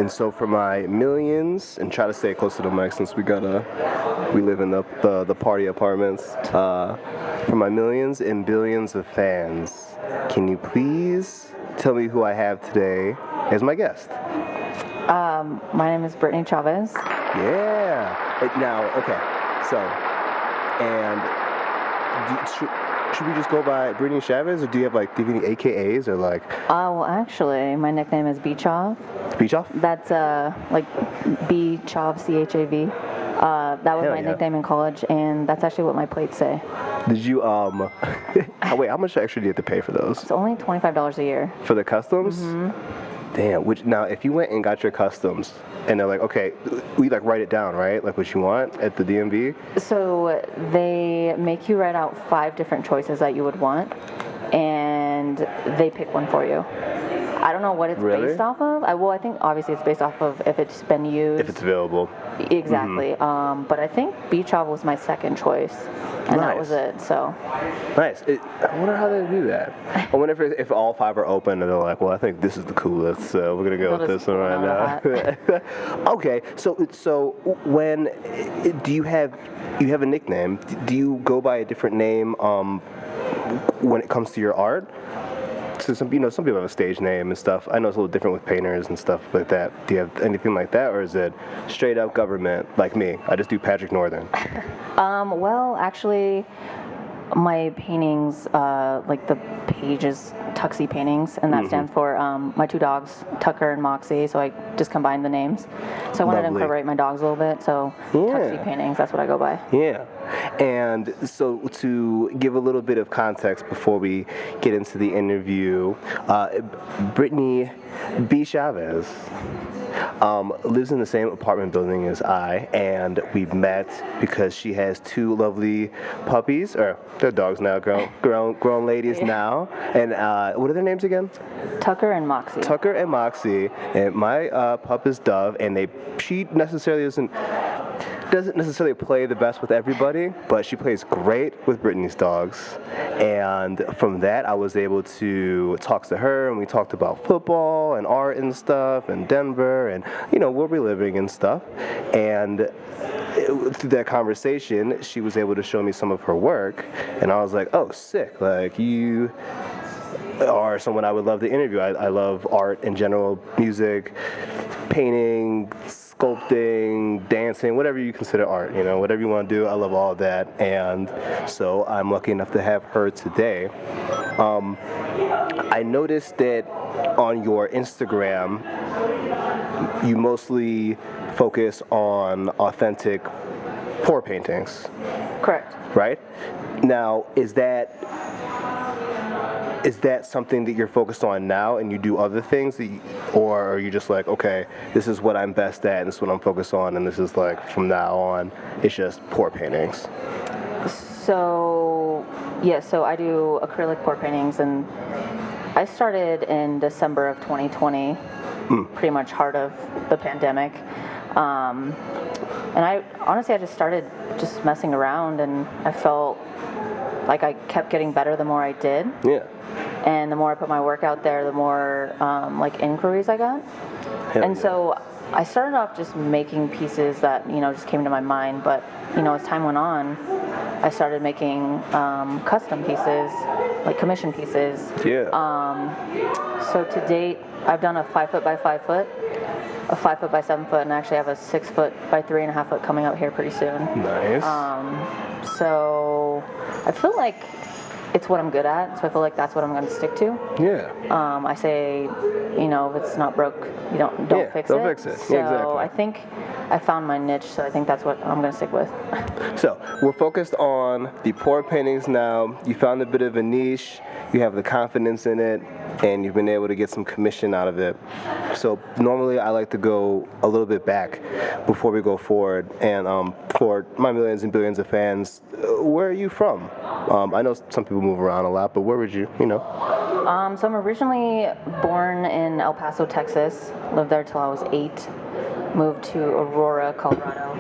And so for my millions, and try to stay close to the mic since we live in the party apartments. For my millions and billions of fans, can you please tell me who I have today as my guest? My name is Brittany Chavez. Yeah. Now, okay. So, and should we just go by Brittany Chavez, or do you have any AKAs or like? Well, actually, my nickname is B-Chav. B-Chav? That's like B-Chav, C-H-A-V. That was my nickname in college, and that's actually what my plates say. Did you wait? How much extra do you have to pay for those? It's only $25 a year. For the customs? Mm-hmm. Damn. Now, if you went and got your customs, and they're like, okay, we write it down, right? Like what you want at the DMV? So they make you write out 5 different choices that you would want, and they pick one for you. I don't know what it's based off of. I think obviously it's based off of if it's been used. If it's available. Exactly. Mm-hmm. But I think B-Chav was my second choice, and that was it. So. Nice. I wonder how they do that. I wonder if all 5 are open and they're like, well, I think this is the coolest, so we're gonna go with this one right now. Okay. So when do you have a nickname? Do you go by a different name when it comes to your art? So some people have a stage name and stuff. I know it's a little different with painters and stuff like that. Do you have anything like that, or is it straight up government like me? I just do Patrick Northern. Well, actually, my paintings, like the page is Tuxie Paintings, and that stands for my 2 dogs, Tucker and Moxie, so I just combined the names. So I wanted to incorporate my dogs a little bit, so Tuxie Paintings, that's what I go by. Yeah. And so to give a little bit of context before we get into the interview, Brittany B. Chavez lives in the same apartment building as I, and we've met because she has 2 lovely puppies, or they're dogs now, grown ladies now. And what are their names again? Tucker and Moxie. Tucker and Moxie. And my pup is Dove, and she necessarily doesn't necessarily play the best with everybody, but she plays great with Brittany's dogs. And from that, I was able to talk to her, and we talked about football and art and stuff, and Denver, and where we're living and stuff. And through that conversation, she was able to show me some of her work, and I was like, oh, sick! Like, you are someone I would love to interview. I love art in general, music, painting, sculpting, dancing, whatever you consider art, whatever you want to do, I love all of that. And so I'm lucky enough to have her today. I noticed that on your Instagram, you mostly focus on authentic pour paintings. Correct. Right? Now, is that something that you're focused on now, and you do other things, or are you just like, okay, this is what I'm best at, and this is what I'm focused on, and this is like, from now on, it's just pour paintings? So I do acrylic pour paintings, and I started in December of 2020, pretty much heart of the pandemic. And I just started just messing around, and I felt like I kept getting better the more I did. Yeah. And the more I put my work out there, the more inquiries I got. So I started off just making pieces that just came to my mind. But as time went on, I started making custom pieces, like commission pieces. Yeah. So to date, I've done a 5 foot by 5 foot, a 5 foot by 7 foot, and actually have a 6 foot by 3.5 foot coming out here pretty soon. Nice. So I feel like it's what I'm good at, so I feel like that's what I'm going to stick to. Yeah. I say, if it's not broke, you don't fix it. Don't fix it. So exactly. I think I found my niche, so I think that's what I'm going to stick with. So we're focused on the pour paintings now. You found a bit of a niche. You have the confidence in it, and you've been able to get some commission out of it. So normally I like to go a little bit back before we go forward. And for my millions and billions of fans, where are you from? I know some people move around a lot, but where would you? So I'm originally born in El Paso, Texas. Lived there till I was 8. Moved to Aurora, Colorado,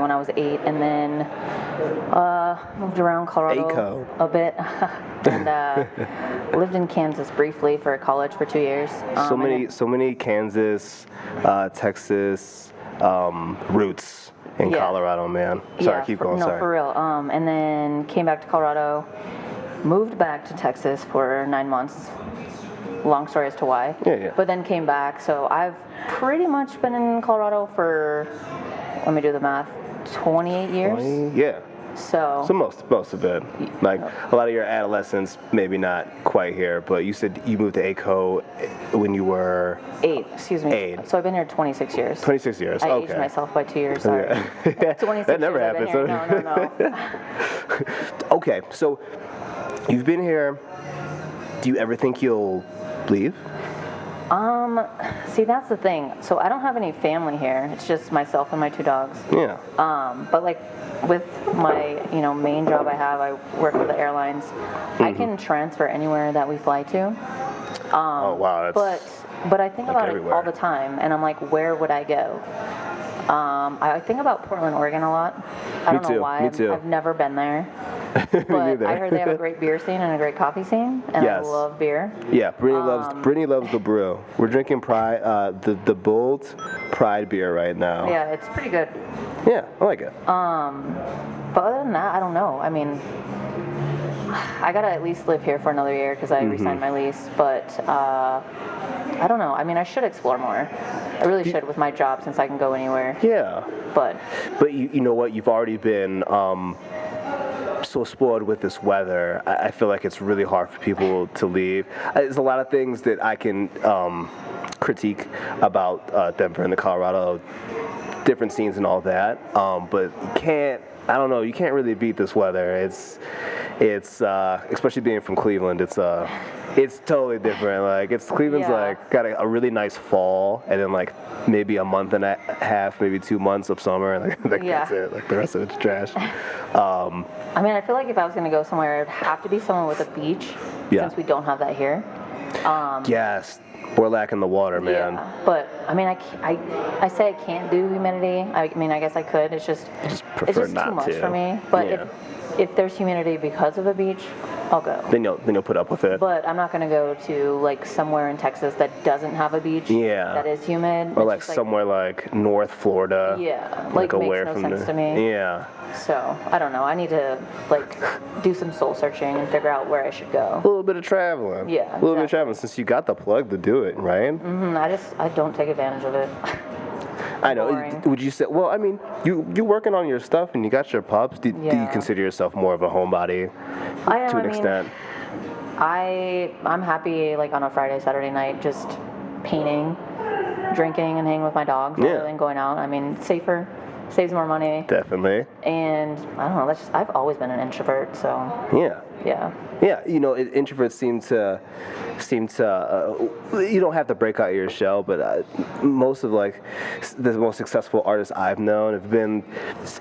when I was 8. And then Moved around Colorado a bit, and lived in Kansas briefly for college for 2 years. So many Kansas, Texas roots in Colorado, man. Sorry, keep going. No, for real. And then came back to Colorado, moved back to Texas for 9 months. Long story as to why. Yeah. But then came back. So I've pretty much been in Colorado for, let me do the math, 28 years. Yeah. So most of it, like a lot of your adolescence, maybe not quite here, but you said you moved to ACO when you were 8. Excuse me. 8. So I've been here 26 years. 26 years. I Okay. aged myself by 2 years. Sorry. Yeah. 26 that never years happens. No. Okay, so you've been here. Do you ever think you'll leave? See, that's the thing. So I don't have any family here. It's just myself and my 2 dogs. Yeah. But like with my, main job I have, I work with the airlines. I can transfer anywhere that we fly to. Oh wow. But I think about everywhere. it all the time, and I'm like, where would I go? I think about Portland, Oregon a lot. I don't know why. Me too. I've never been there. But I heard they have a great beer scene and a great coffee scene, and I love beer. Yeah, Brittany loves the brew. We're drinking Pride, the Bold Pride beer right now. Yeah, it's pretty good. Yeah, I like it. But other than that, I don't know. I mean, I gotta at least live here for another year because I re-signed my lease. But I don't know. I mean, I should explore more. I really should with my job since I can go anywhere. Yeah. But you know what? You've already been so spoiled with this weather. I feel like it's really hard for people to leave. There's a lot of things that I can critique about Denver and the Colorado, different scenes and all that. But you can't. I don't know. You can't really beat this weather. It's especially being from Cleveland. It's totally different. Like Cleveland's like got a really nice fall, and then like maybe a month and a half, maybe 2 months of summer, and that's it. Like the rest of it's trash. I mean, I feel like if I was gonna go somewhere, it'd have to be somewhere with a beach, since we don't have that here. Yes. We're lacking the water, man. Yeah, but I mean, I say I can't do humidity. I mean, I guess I could. It's just prefer it's just not too much to. for me. But if there's humidity because of a beach, I'll go. Then you'll put up with it. But I'm not gonna go to like somewhere in Texas that doesn't have a beach. Yeah. That is humid. Or like somewhere like North Florida. Yeah. Like away makes no from sense to me. Yeah. So I don't know. I need to like do some soul searching and figure out where I should go. A little bit of traveling. Yeah. A little bit of traveling since you got the plug to do it, right? I don't take advantage of it. I know. Boring. Would you say? Well, I mean, you working on your stuff and you got your pups. Do you consider yourself more of a homebody to an extent? I'm happy like on a Friday, Saturday night, just painting, drinking, and hanging with my dogs rather than going out. I mean, safer, saves more money. Definitely. And I don't know. I've always been an introvert, so. Yeah. You know, introverts seem to you don't have to break out your shell, but most of like the most successful artists I've known have been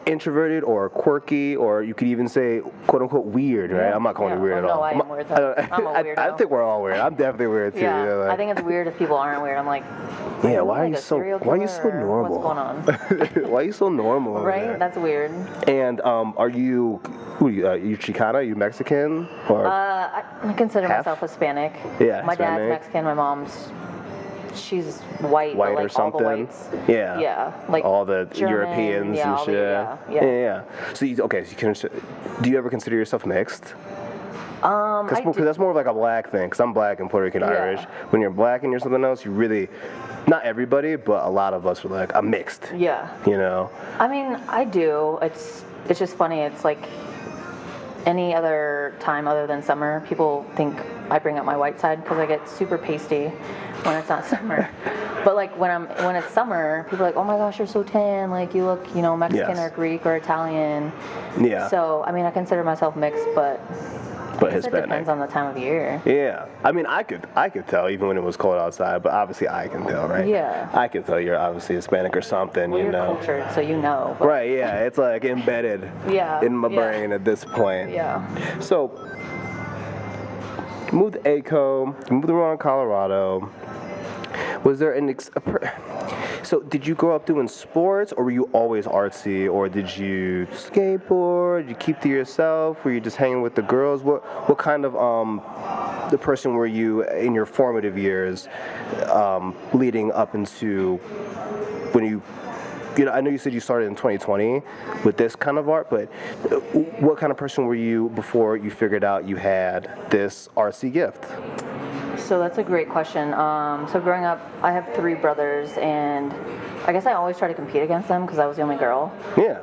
introverted or quirky, or you could even say quote unquote weird, right? I'm not calling you weird at all. No, I am weird though. I'm a weirdo. I think we're all weird. I'm definitely weird too. Yeah, I think it's weird if people aren't weird. I'm like, why are you so normal? What's going on? Why are you so normal? Right? That's weird. And are you you Chicana? You Mexican? Or I consider myself Hispanic. Yeah, my dad's Mexican. My mom's she's white, but like or something. All the whites. Yeah. Yeah, like all the German, Europeans and shit. Yeah. So do you ever consider yourself mixed? Because that's more of like a black thing. Because I'm black and Puerto Rican Irish. When you're black and you're something else, you really, not everybody, but a lot of us are like, I'm mixed. Yeah. You know. I mean, I do. It's just funny. It's like any other time other than summer, people think I bring up my white side because I get super pasty when it's not summer. But like when it's summer, people are like, oh my gosh, you're so tan. Like you look, Mexican or Greek or Italian. Yeah. So I mean, I consider myself mixed, but Hispanic. It depends on the time of year. Yeah. I mean, I could tell even when it was cold outside, but obviously I can tell, right? Yeah. I can tell you're obviously Hispanic or something, you're cultured, so you know. But. Right, yeah. It's like embedded in my brain at this point. Yeah. So, you moved to ACO, you moved around Colorado. Was there So did you grow up doing sports, or were you always artsy, or did you skateboard? Did you keep to yourself? Were you just hanging with the girls? What kind of the person were you in your formative years, leading up into when you know, I know you said you started in 2020 with this kind of art, but what kind of person were you before you figured out you had this artsy gift? So that's a great question. So growing up, I have 3 brothers, and I guess I always try to compete against them because I was the only girl. Yeah.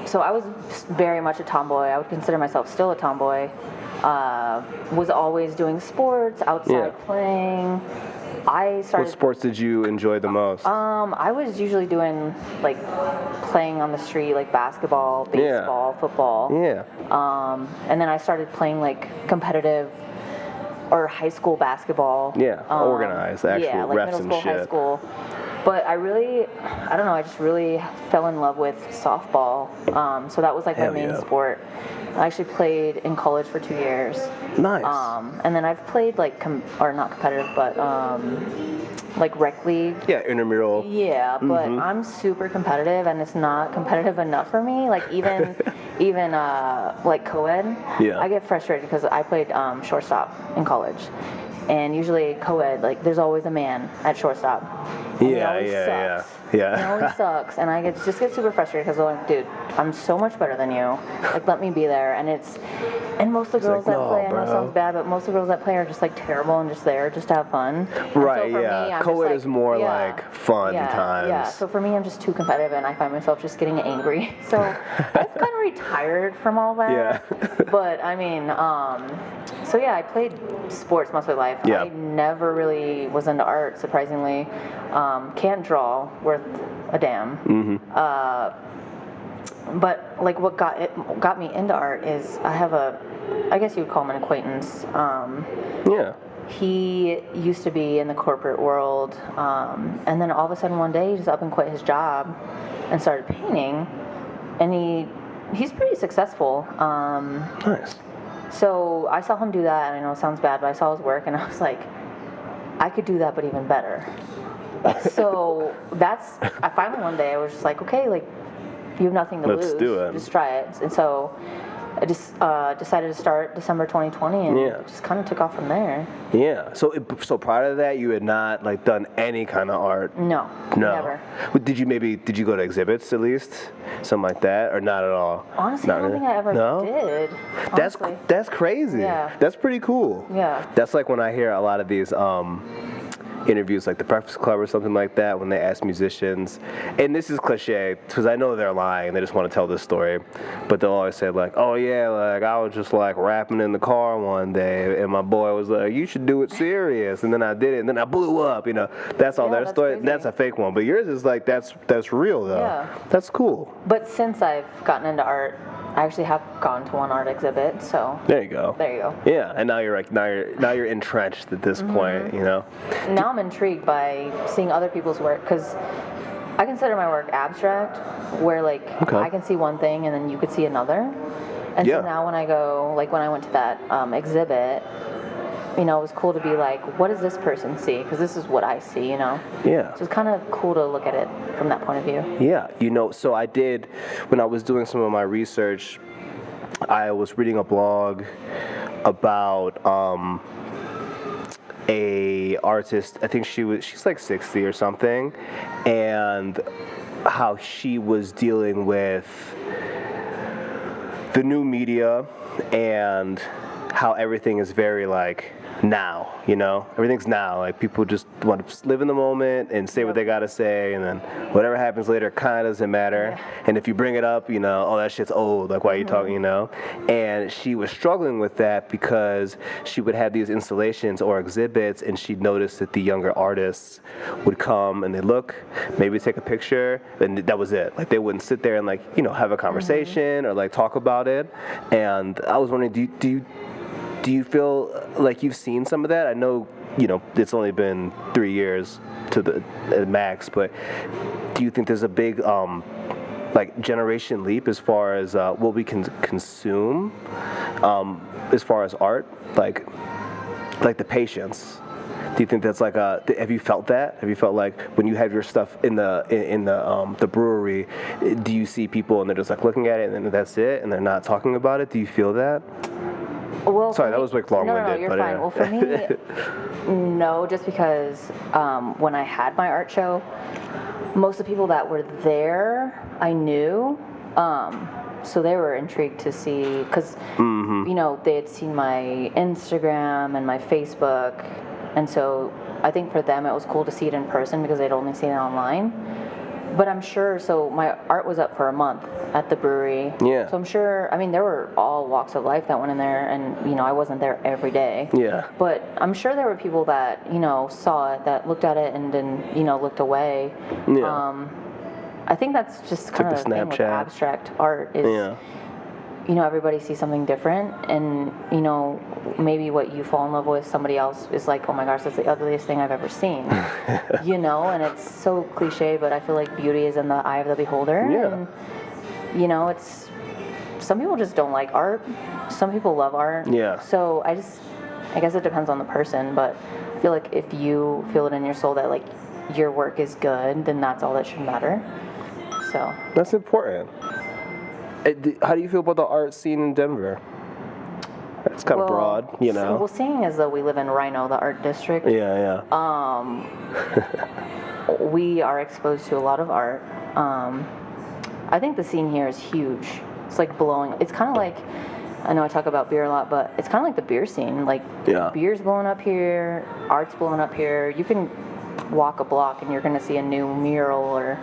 So I was very much a tomboy. I would consider myself still a tomboy. Was always doing sports, outside playing. I started. What sports did you enjoy the most? I was usually doing like playing on the street, like basketball, baseball, football. Yeah. And then I started playing like competitive or high school basketball. Yeah, organized, actual like refs middle and school, shit. high school. But I don't know, I just really fell in love with softball. So that was like Hell my main yeah. sport. I actually played in college for 2 years. Nice. And then I've played like, or not competitive, but like rec league. Yeah, intramural. Yeah, but I'm super competitive, and it's not competitive enough for me. Like even like co-ed, Yeah. I get frustrated because I played shortstop in college, and usually co-ed, like there's always a man at shortstop. And it always sucks. Yeah. It always sucks, and I just get super frustrated because I'm like, dude, I'm so much better than you. Like, let me be there. And most of the girls like, that no, play, I know bro. it sounds bad, but most of the girls that play are just like terrible and just there just to have fun. And Right, so for yeah. me, I'm Co-ed just, like, is more like fun times. Yeah, so for me, I'm just too competitive, and I find myself just getting angry. So I've kind of retired from all that. Yeah. But I mean, so yeah, I played sports most of my life. Yeah. I never really was into art, surprisingly. Can't draw worth a damn. But like what got me into art is I have I guess you would call him an acquaintance. Yeah. He used to be in the corporate world, and then all of a sudden one day he just up and quit his job and started painting, and he's pretty successful. Nice. So I saw him do that, and I know it sounds bad, but I saw his work, and I was like, I could do that, but even better. So I finally one day I was just like, okay, like you have nothing to lose. Let's do it. Just try it. And so I just decided to start December 2020, and it just kind of took off from there. Yeah. So prior to that, you had not like done any kind of art. No. Never. Did you go to exhibits at least, something like that, or not at all? Honestly, Not I don't really? think I ever No? did. Honestly. That's crazy. Yeah. That's pretty cool. Yeah. That's like when I hear a lot of these interviews like the Breakfast Club or something like that, when they ask musicians, and this is cliche because I know they're lying and they just want to tell this story, but they'll always say like, oh yeah, like I was just like rapping in the car one day and my boy was like, you should do it serious, and then I did it and then I blew up, you know. That's all their that's story. crazy. That's a fake one, but yours is like that's real though. Yeah. That's cool. But since I've gotten into art, I actually have gone to one art exhibit, so There you go. there you go. Yeah, and now you're entrenched at this point, you know. Now I'm intrigued by seeing other people's work, because I consider my work abstract, where like I can see one thing and then you could see another. And Yeah. so now when I went to that exhibit, you know, it was cool to be like, what does this person see? Because this is what I see, you know. Yeah. So it's kind of cool to look at it from that point of view. Yeah, you know, so I did, when I was doing some of my research, I was reading a blog about a artist, I think she's like 60 or something, and how she was dealing with the new media and how everything is very like now, you know, everything's now, like people just want to live in the moment and say what they gotta say, and then whatever happens later kind of doesn't matter. And if you bring it up, you know, oh, that shit's old, like why are you talking, you know. And she was struggling with that because she would have these installations or exhibits, and she'd noticed that the younger artists would come and they look, maybe take a picture, and that was it. Like they wouldn't sit there and like, you know, have a conversation or like talk about it. And I was wondering, do you feel like you've seen some of that? I know, you know, it's only been 3 years to the max, but do you think there's a big like generation leap as far as what we can consume as far as art, like the patience Do you think that's like have you felt that? Have you felt like when you have your stuff in the brewery, do you see people and they're just like looking at it and then that's it and they're not talking about it? Do you feel that? Well, sorry, that was like long-winded. No, you're but, fine. Well, for me, no, just because when I had my art show, most of the people that were there I knew, so they were intrigued to see, because they had seen my Instagram and my Facebook, and so I think for them it was cool to see it in person because they'd only seen it online. But I'm sure, so my art was up for a month at the brewery. Yeah. So I'm sure, I mean, there were all walks of life that went in there, and, I wasn't there every day. Yeah. But I'm sure there were people that, saw it, that looked at it and then, looked away. Yeah. I think that's just kind of the thing with abstract art is, everybody sees something different, and, maybe what you fall in love with, somebody else is like, oh my gosh, that's the ugliest thing I've ever seen. And it's so cliche, but I feel like beauty is in the eye of the beholder. Yeah. And, it's, some people just don't like art. Some people love art. Yeah. So I guess it depends on the person, but I feel like if you feel it in your soul that, like, your work is good, then that's all that should matter. So. That's important. How do you feel about the art scene in Denver? It's kind of broad, Well, seeing as though we live in Rhino, the art district. Yeah. We are exposed to a lot of art. I think the scene here is huge. It's like blowing. It's kind of like, I know I talk about beer a lot, but it's kind of like the beer scene. Like, beer's blowing up here, art's blowing up here. You can walk a block and you're going to see a new mural or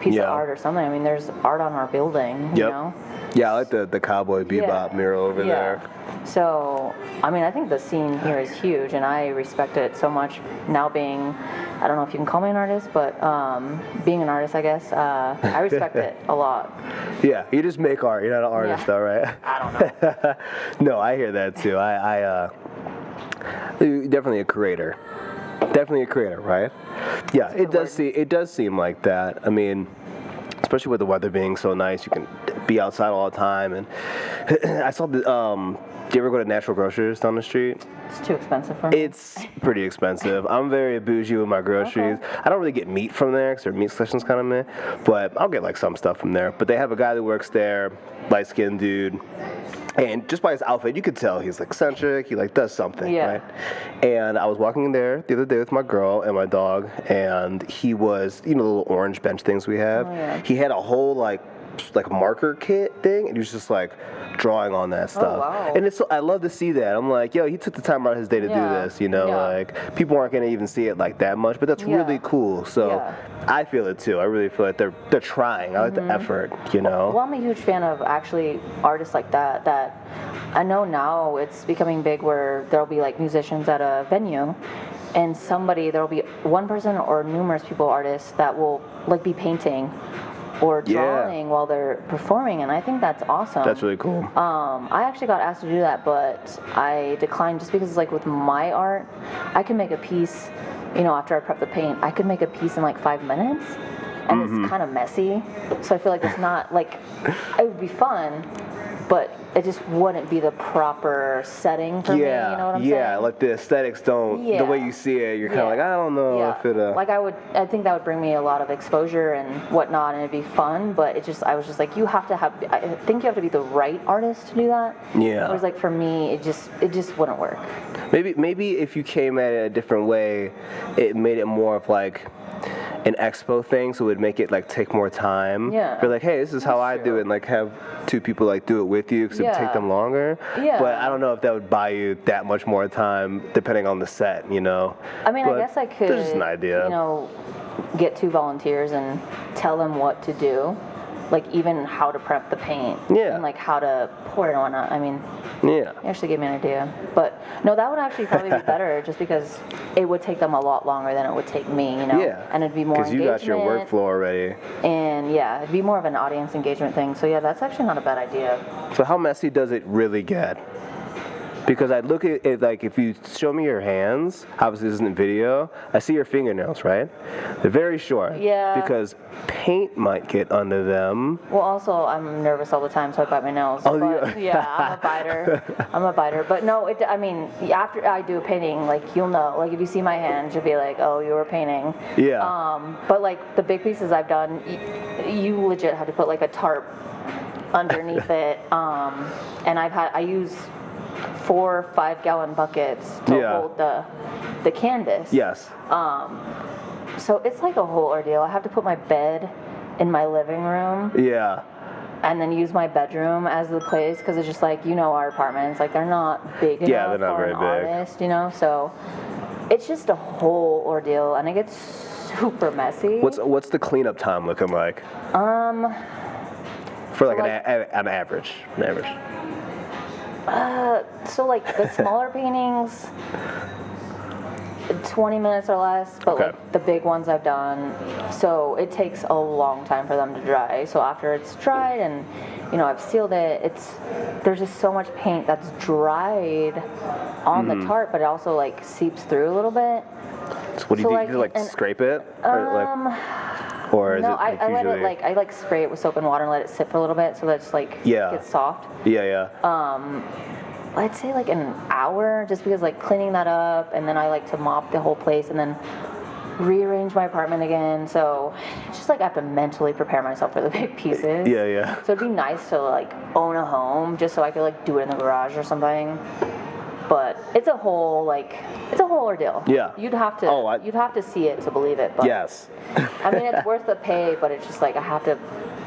piece of art or something. I mean, there's art on our building, you know? Yeah, I like the Cowboy Bebop mural over there. So, I mean, I think the scene here is huge, and I respect it so much. Now being, I don't know if you can call me an artist, but being an artist, I guess, I respect it a lot. Yeah, you just make art. You're not an artist, though, right? I don't know. No, I hear that too. I definitely a creator. Definitely a creator, right? Yeah, it does seem like that. I mean, especially with the weather being so nice, you can be outside all the time. And I saw the. Do you ever go to Natural Grocers down the street? It's too expensive for me. It's pretty expensive. I'm very bougie with my groceries. Okay. I don't really get meat from there because their meat section's kind of meh. But I'll get like some stuff from there. But they have a guy that works there, light-skinned dude. And just by his outfit, you could tell he's like eccentric. He like does something, right? And I was walking in there the other day with my girl and my dog, and he was, the little orange bench things we have. Oh, yeah. He had a whole like marker kit thing, and he was just like drawing on that stuff. Oh, wow. And I love to see that. I'm like, yo, he took the time out of his day to do this, like people aren't gonna even see it like that much, but that's really cool. So I feel it too. I really feel like they're trying. I like the effort, Well, I'm a huge fan of actually artists like that I know now it's becoming big where there'll be like musicians at a venue, and there'll be one person or numerous people, artists, that will like be painting or drawing while they're performing, and I think that's awesome. That's really cool. I actually got asked to do that, but I declined just because, like, with my art, I can make a piece, after I prep the paint, I could make a piece in like 5 minutes, and it's kind of messy, so I feel like it's not, like, it would be fun, but it just wouldn't be the proper setting for me, you know what I'm saying? Yeah, like the aesthetics don't, the way you see it, you're kind of like, I don't know if it... Like I think that would bring me a lot of exposure and whatnot, and it'd be fun, but I was just like, I think you have to be the right artist to do that. Yeah. Whereas like for me, it just wouldn't work. Maybe if you came at it a different way, it made it more of like an expo thing, so it would make it like take more time. Yeah. You're like, hey, this is how I do it, and like have two people like do it with you because it would take them longer. Yeah. But I don't know if that would buy you that much more time depending on the set, I mean, but I guess I could, there's just an idea. Get 2 volunteers and tell them what to do. Like even how to prep the paint, and like how to pour it and whatnot. I mean, you actually gave me an idea. But no, that would actually probably be better, just because it would take them a lot longer than it would take me, and it'd be more engagement. Because you got your workflow already. And it'd be more of an audience engagement thing. So that's actually not a bad idea. So how messy does it really get? Because I look at it like if you show me your hands, obviously this isn't video, I see your fingernails, right? They're very short. Yeah. Because paint might get under them. Well, also, I'm nervous all the time, so I bite my nails. Oh, but, yeah, I'm a biter. But no, I mean, after I do a painting, like, you'll know. Like, if you see my hands, you'll be like, oh, you were painting. Yeah. But, like, the big pieces I've done, you legit have to put, like, a tarp underneath it. And I use 4 5-gallon buckets to hold the canvas. Yes. So it's like a whole ordeal. I have to put my bed in my living room. Yeah. And then use my bedroom as the place because it's just like, our apartments, like they're not big enough they're not for very an big. artist, so it's just a whole ordeal and it gets super messy. What's the cleanup time looking like? For like an average. So like the smaller paintings, 20 minutes or less, but like the big ones I've done, so it takes a long time for them to dry. So after it's dried and I've sealed it, there's just so much paint that's dried on the tarp, but it also like seeps through a little bit. So what do you do? You like scrape it, or is no, it like I usually... let it I spray it with soap and water and let it sit for a little bit so that it's like gets soft. Yeah. I'd say like an hour, just because like cleaning that up, and then I like to mop the whole place and then rearrange my apartment again. So it's just like I have to mentally prepare myself for the big pieces. Yeah. So it'd be nice to like own a home just so I could like do it in the garage or something. But it's a whole ordeal. Yeah. You'd have to see it to believe it. But Yes. I mean, it's worth the pay, but it's just like I have to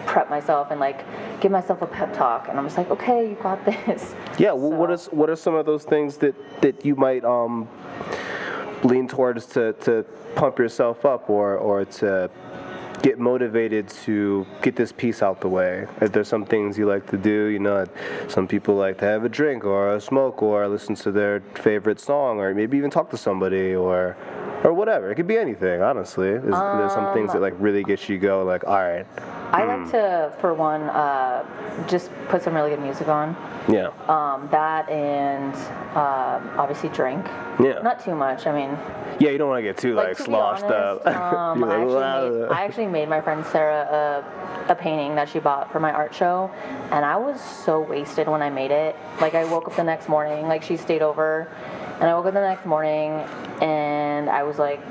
prep myself and like give myself a pep talk, and I'm just like, okay, you got this. Yeah. Well, what are some of those things that you might lean towards to pump yourself up or to get motivated to get this piece out the way? If there's some things you like to do, some people like to have a drink or a smoke or listen to their favorite song or maybe even talk to somebody or whatever. It could be anything, honestly. There's some things that like really get you go, like, all right. I like to, for one, just put some really good music on. Yeah. That and obviously drink. Yeah. Not too much. I mean. Yeah, you don't want to get too like sloshed up. I actually made my friend Sarah a painting that she bought for my art show, and I was so wasted when I made it. Like I woke up the next morning, like she stayed over, and I woke up the next morning, and I was like,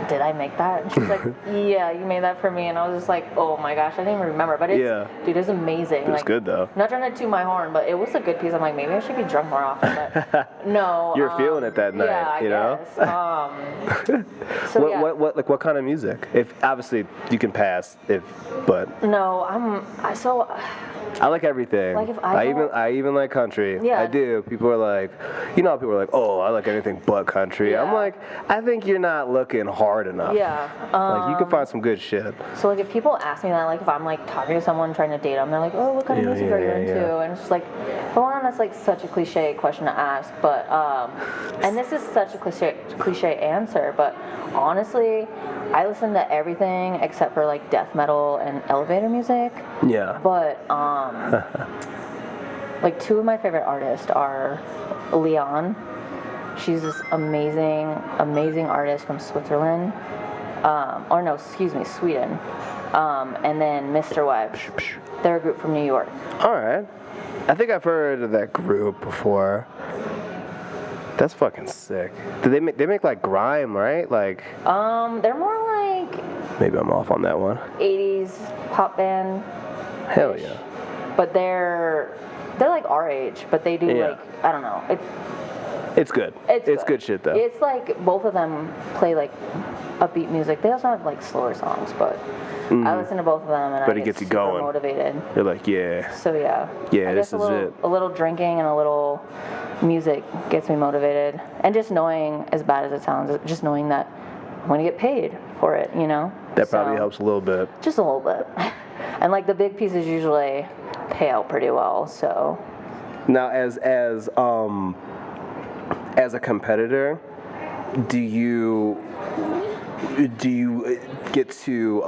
did I make that? And she's like, yeah, you made that for me. And I was just like, oh my gosh, I didn't even remember. But dude, it's amazing. It's like, good though. I'm not trying to toot my horn, but it was a good piece. I'm like, maybe I should be drunk more often. But no. You're feeling it that night, I guess. So what kind of music? If obviously you can pass, but. No, I like everything. Like if I even like country. Yeah. I do. People are like, people are like, oh, I like anything but country. Yeah. I'm like, I think you're not looking hard enough. Yeah. Like you can find some good shit. So like if people ask me that, like if I'm like talking to someone trying to date them, they're like, oh, what kind of music are you into? And it's just like, for one, that's like such a cliche question to ask, but and this is such a cliche answer, but honestly, I listen to everything except for like death metal and elevator music. Yeah. But like 2 of my favorite artists are Leon. She's this amazing artist from Switzerland. Sweden. And then Mr. Webb. They're a group from New York. All right. I think I've heard of that group before. That's fucking sick. Do they make like grime, right? Like. They're more like. Maybe I'm off on that one. 80s pop band. Hell yeah. But they're like our age, but they do like, I don't know. It's good. It's good shit though. It's like both of them play like upbeat music. They also have like slower songs, but I listen to both of them and I get you going. Motivated. You're like, yeah. So yeah. Yeah, this is it. A little drinking and a little music gets me motivated, and just knowing, as bad as it sounds, just knowing that I'm going to get paid for it, That probably helps a little bit. Just a little bit. And like the big pieces usually pay out pretty well, so. Now, as a competitor, do you get to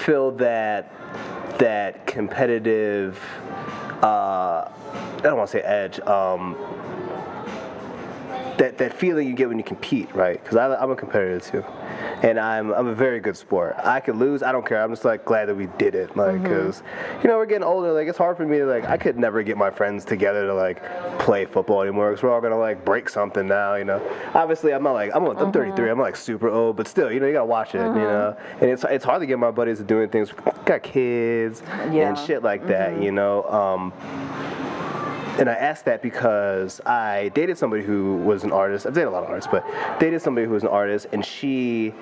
feel that competitive don't want to say edge. That feeling you get when you compete, right? Because I'm a competitor too, and I'm a very good sport. I could lose, I don't care. I'm just like glad that we did it, like, because we're getting older. Like, it's hard for me to like. I could never get my friends together to like play football anymore because we're all gonna like break something now. Obviously I'm not like I'm 33. I'm not like super old, but still, you gotta watch it. And it's hard to get my buddies to doing things. Got kids and shit like that. And I asked that because I dated somebody who was an artist. I've dated a lot of artists, but dated somebody who was an artist, and she,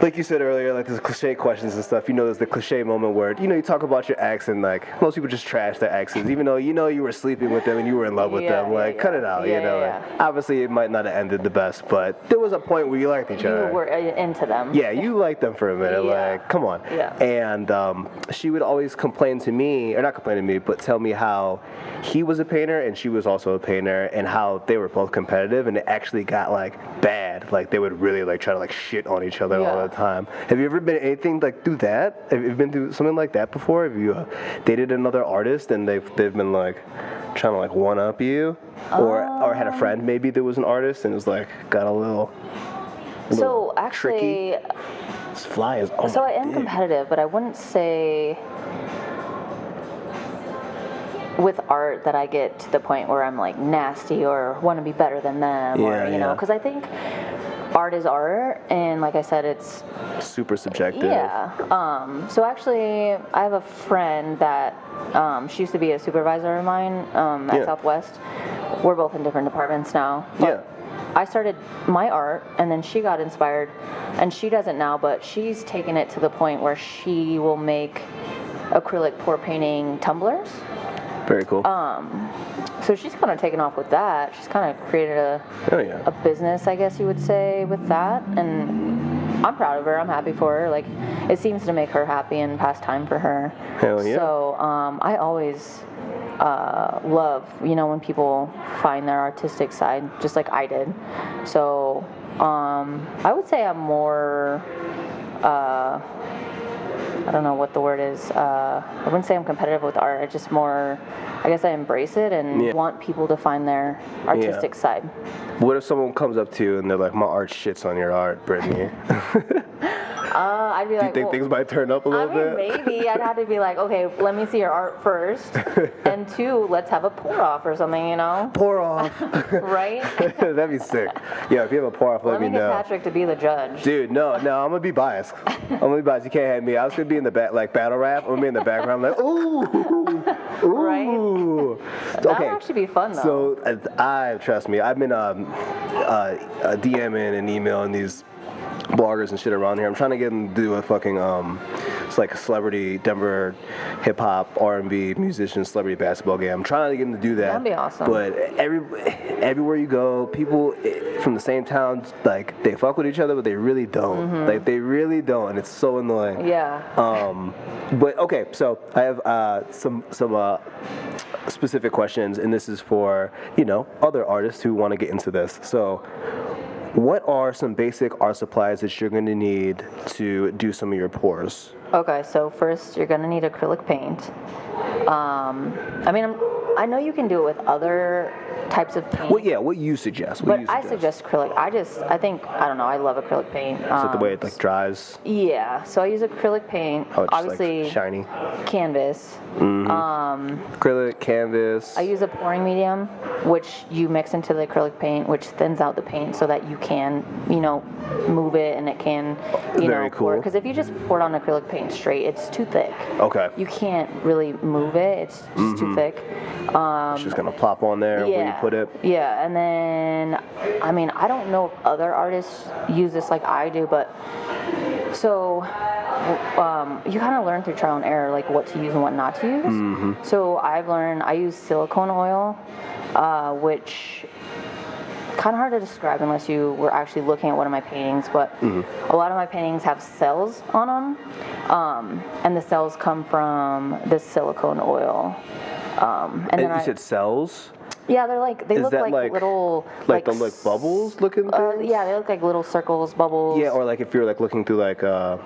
like you said earlier, like there's cliche questions and stuff. There's the cliche moment where, you talk about your ex and like most people just trash their exes, even though you were sleeping with them and you were in love with them. Like, cut it out, Like, obviously, it might not have ended the best, but there was a point where you liked each other. You were into them. Yeah, you liked them for a minute. Like, come on. Yeah. And she would always complain to me, or not complain to me, but tell me how he was a painter and she was also a painter, and how they were both competitive, and it actually got like bad. Like, they would really like try to like shit on each other all the time. Have you ever been anything like through that? Have you been through something like that before? Have you dated another artist and they've been like trying to like one up you, or had a friend maybe that was an artist and was like got a little so actually tricky? This fly is so I am competitive, but I wouldn't say with art that I get to the point where I'm like nasty or want to be better than them, or because I think art is art, and like I said, it's super subjective. Yeah. So actually, I have a friend that she used to be a supervisor of mine at Southwest. We're both in different departments now. But I started my art, and then she got inspired, and she does it now, but she's taken it to the point where she will make acrylic pour painting tumblers. Very cool. So she's kind of taken off with that. She's kind of created a business, I guess you would say, with that. And I'm proud of her. I'm happy for her. Like, it seems to make her happy and pass time for her. Hell yeah. So I always love, when people find their artistic side, just like I did. So I would say I'm more... I don't know what the word is. I wouldn't say I'm competitive with art. I just more, I guess I embrace it and want people to find their artistic side. What if someone comes up to you and they're like, my art shits on your art, Brittany? I'd be like, do you think things might turn up a little bit? Maybe. I'd have to be like, okay, let me see your art first. And two, let's have a pour off or something, Pour off. Right? That'd be sick. Yeah, if you have a pour off, let me know. Let me get Patrick to be the judge. Dude, no, I'm going to be biased. You can't have me. I was going to be in the back, like battle rap. I'm going to be in the background, like, ooh. Right? That would actually be fun, though. So, trust me, I've been DMing and emailing these bloggers and shit around here. I'm trying to get them to do a fucking it's like a celebrity Denver hip hop R&B musician celebrity basketball game. I'm trying to get them to do that. That'd be awesome. But everywhere you go, people from the same town, like, they fuck with each other, but they really don't. Like, they really don't, and it's so annoying. Yeah. But okay, so I have some specific questions, and this is for other artists who want to get into this. So, what are some basic art supplies that you're going to need to do some of your pours? Okay, so first you're going to need acrylic paint. I know you can do it with other types of paint. What you suggest? I suggest acrylic. I love acrylic paint. Is it the way it like dries? Yeah, so I use acrylic paint. Oh, it's obviously like shiny. Canvas. Acrylic, canvas. I use a pouring medium, which you mix into the acrylic paint, which thins out the paint so that you can, move it and it can, Very cool. pour. Because if you just pour it on acrylic paint straight, it's too thick. Okay. You can't really move it. It's just too thick. It's just gonna plop on there where you put it. Yeah, and then I don't know if other artists use this like I do, but so you kind of learn through trial and error, like what to use and what not to use. So I've learned I use silicone oil, which kind of hard to describe unless you were actually looking at one of my paintings, but a lot of my paintings have cells on them, and the cells come from the silicone oil. And then you said cells? Yeah, they look like little like the bubbles looking things? Yeah, they look like little circles, bubbles. Yeah, or like if you're like looking through like the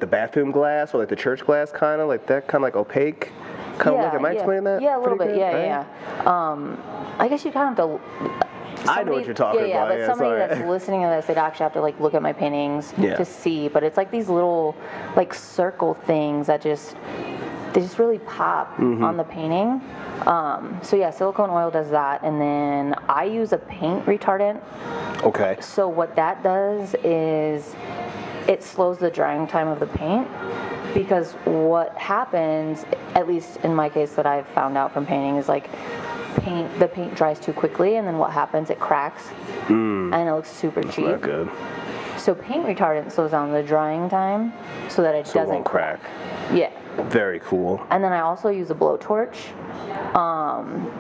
bathroom glass or like the church glass, kind of like that, kind of like opaque. kind of look. Am I explaining that? Yeah, a little pretty bit. good? Yeah, Right? yeah. I guess you kind of have to. I know what you're talking yeah, about. but Yeah, somebody sorry. that's listening to this, they'd actually have to like look at my paintings Yeah. to see. But it's like these little like circle things that they just really pop on the painting. So yeah, silicone oil does that, and then I use a paint retardant. Okay. So what that does is it slows the drying time of the paint, because what happens, at least in my case that I've found out from painting, is like the paint dries too quickly, and then what happens, it cracks, and it looks super cheap. Not good. So paint retardant slows down the drying time so that it So it doesn't won't crack. Yeah. Very cool. And then I also use a blowtorch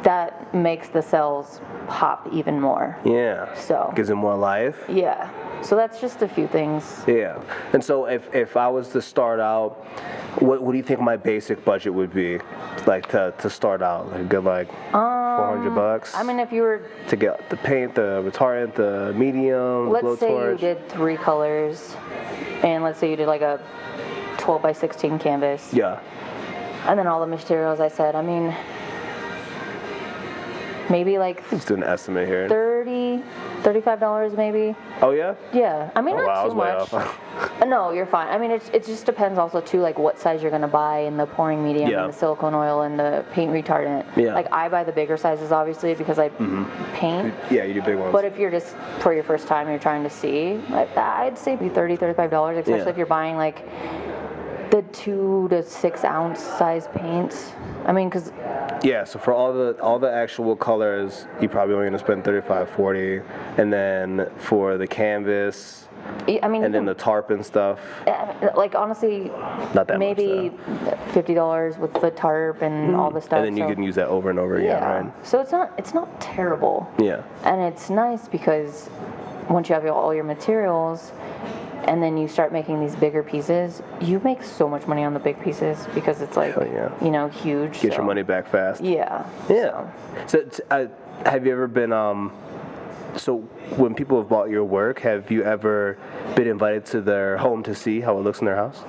that makes the cells pop even more. Yeah. So gives it more life. Yeah. So that's just a few things. Yeah. And so if I was to start out, what do you think my basic budget would be, like to start out? Like good like $400. I mean, if you were to get the paint, the retardant, the medium, the let's say you blowtorch. did 3 colors, and let's say you did like a 12 by 16 canvas. Yeah. And then all the materials I said, I mean, maybe like Let's do an estimate here. $35 maybe. Oh yeah? Yeah, I mean, Oh, not wow, I too was way much. off. No, you're fine. I mean, it just depends also too, like what size you're gonna buy, and the pouring medium, Yeah. and the silicone oil, and the paint retardant. Yeah. Like I buy the bigger sizes, obviously, because I paint. Yeah, you do big ones. But if you're just for your first time, you're trying to see, like, I'd say be $35, especially Yeah. if you're buying like the 2 to 6 ounce size paints. I mean, because yeah, so for all the actual colors, you probably only gonna spend $35-40, and then for the canvas, I mean, and then the tarp and stuff, like honestly, not that maybe much. $50 with the tarp and all the stuff. And then you so, can use that over and over again, yeah. right? So it's not terrible. Yeah. And it's nice because once you have all your materials, and then you start making these bigger pieces, you make so much money on the big pieces because it's like, Hell yeah. you know, huge. Get your money back fast. Yeah. Yeah. So have you ever been, so when people have bought your work, have you ever been invited to their home to see how it looks in their house?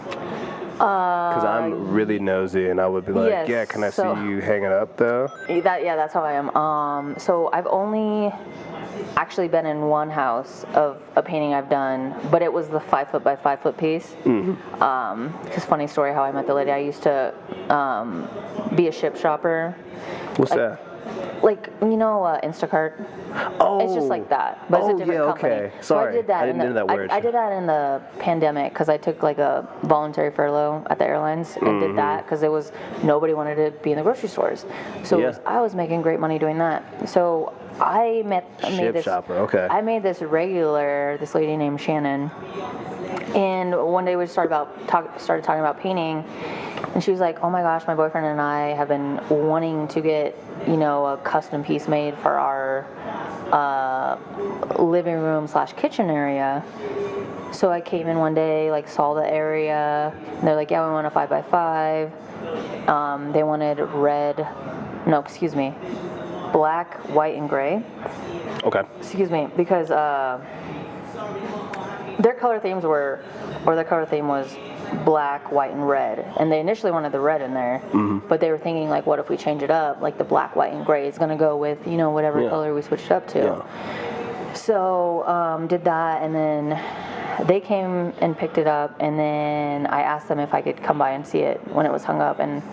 Because I'm really nosy, and I would be like, yes, yeah, can I so- see you hanging up though? That's how I am. So I've only actually been in one house of a painting I've done, but it was the 5 foot by 5 foot piece. Because funny story how I met the lady. I used to be a ship shopper. What's that? Like, you know, Instacart. Oh, It's just like that, but it's a different company. Okay. So Sorry, I did that. I didn't know that word. I did that in the pandemic because I took like a voluntary furlough at the airlines and did that because it was nobody wanted to be in the grocery stores. So I was making great money doing that. So I made this shopper. Okay. I made this this lady named Shannon, and one day we started talking about painting, and she was like, "Oh my gosh, my boyfriend and I have been wanting to get, you know, a custom piece made for our living room / kitchen area." So I came in one day, like saw the area, and they're like, "Yeah, we want a 5 by 5." They wanted black, white, and gray. Okay. Excuse me, because their color theme was black, white, and red. And they initially wanted the red in there, but they were thinking, like, what if we change it up? Like, the black, white, and gray is going to go with, you know, whatever color we switched up to. Yeah. So, did that, and then they came and picked it up, and then I asked them if I could come by and see it when it was hung up, and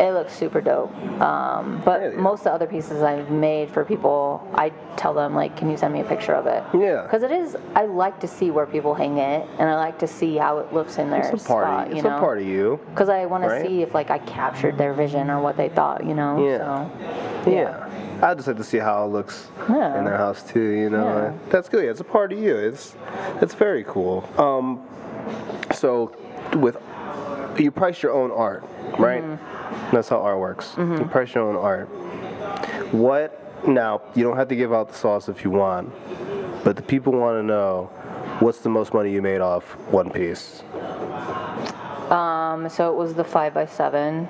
it looks super dope. But most of the other pieces I've made for people, I tell them, like, can you send me a picture of it? Yeah. Because I like to see where people hang it, and I like to see how it looks in their spot, you know? It's a part of you. Because I want to see if, like, I captured their vision or what they thought, you know? Yeah. So, Yeah. I just like to see how it looks in their house too, you know. Yeah. That's good. It's a part of you. It's very cool. So you price your own art, right? That's how art works. You price your own art. Now, you don't have to give out the sauce if you want, but the people want to know, what's the most money you made off one piece? So it was the 5 by 7.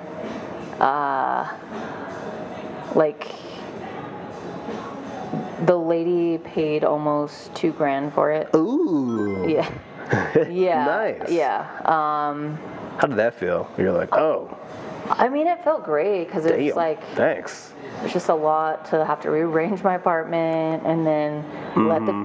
Like, the lady paid almost $2,000 for it. Ooh. Yeah. Yeah. Nice. Yeah. How did that feel? You're like, oh. I mean, it felt great because it was Damn. like Thanks. it's just a lot to have to rearrange my apartment and then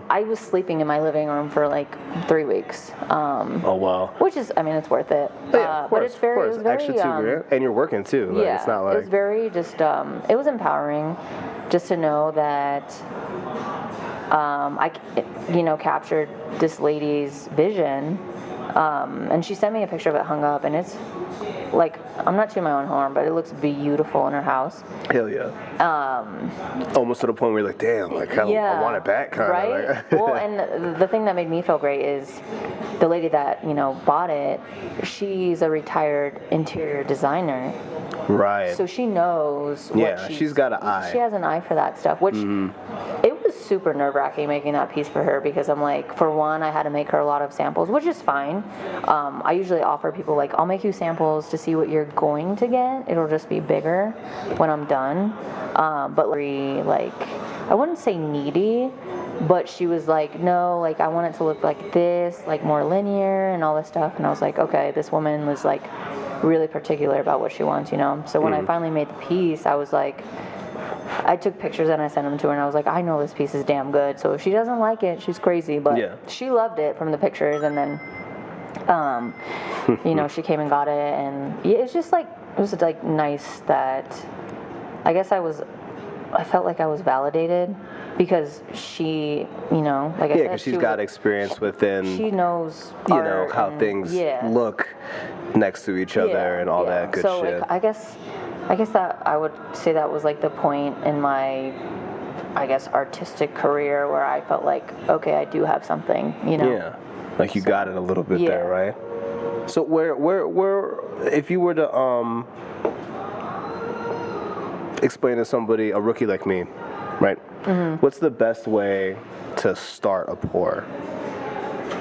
I was sleeping in my living room for like 3 weeks. Oh wow. Which is, I mean, it's worth it. Yeah, of course, but it's very, it was very extra $2,000, and you're working too. Like, yeah, it's not it was like very just, it was empowering just to know that I, captured this lady's vision. And she sent me a picture of it hung up, and it's like, I'm not tooting my own horn, but it looks beautiful in her house. hell yeah. Almost to the point where you're like, damn, like I want it back, kind of. Right? Like. Well, and the thing that made me feel great is the lady that bought it. She's a retired interior designer. Right. So she knows. She's got an eye. She has an eye for that stuff, which it was super nerve-wracking making that piece for her because I'm like, for one, I had to make her a lot of samples, which is fine. I usually offer people like, I'll make you samples to see what you're going to get. It'll just be bigger when I'm done. But very, like, I wouldn't say needy, but she was like, no, like I want it to look like this, like more linear and all this stuff. And I was like, okay, this woman was like really particular about what she wants, So when I finally made the piece, I was like, I took pictures and I sent them to her, and I was like, I know this piece is damn good. So if she doesn't like it, she's crazy. But she loved it from the pictures, and then, she came and got it, and it's just like, it was like nice that, I guess I felt like I was validated because she, like I said, because she's got experience within. She knows, how things look next to each other and all that good so, shit. Like, I guess that I would say that was like the point in my, I guess, artistic career where I felt like, okay, I do have something, Yeah, like you got it a little bit there, right? So where, if you were to explain to somebody, a rookie like me, right? What's the best way to start a pour?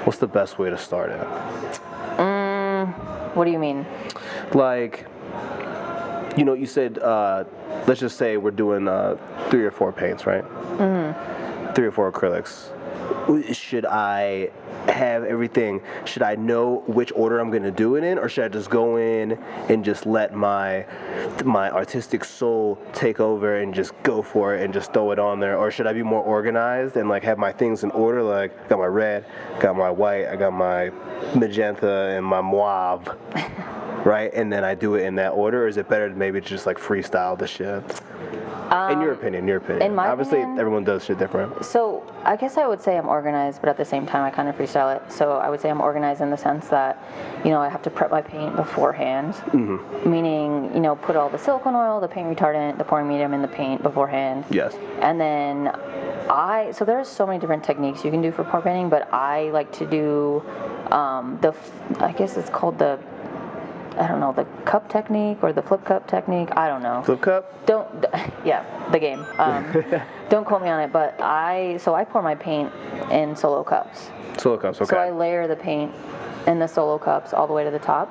What's the best way to start it? What do you mean? Like, you said, let's just say we're doing 3 or 4 paints, right? 3 or 4 acrylics. Should I have everything? Should I know which order I'm going to do it in, or should I just go in and just let my artistic soul take over and just go for it and just throw it on there? Or should I be more organized and like have my things in order? Like, got my red, got my white, I got my magenta and my mauve, right? And then I do it in that order. Or is it better to maybe just like freestyle the shit? In your opinion. In my Obviously, opinion, everyone does shit different. So I guess I would say I'm organized, but at the same time, I kind of freestyle it. So I would say I'm organized in the sense that, I have to prep my paint beforehand, meaning, put all the silicone oil, the paint retardant, the pouring medium in the paint beforehand. Yes. And then so there's so many different techniques you can do for pour painting, but I like to do I guess it's called the cup technique or the flip cup technique. I don't know. Flip cup? The game. Don't quote me on it, but I pour my paint in solo cups. Solo cups, okay. So I layer the paint in the solo cups all the way to the top.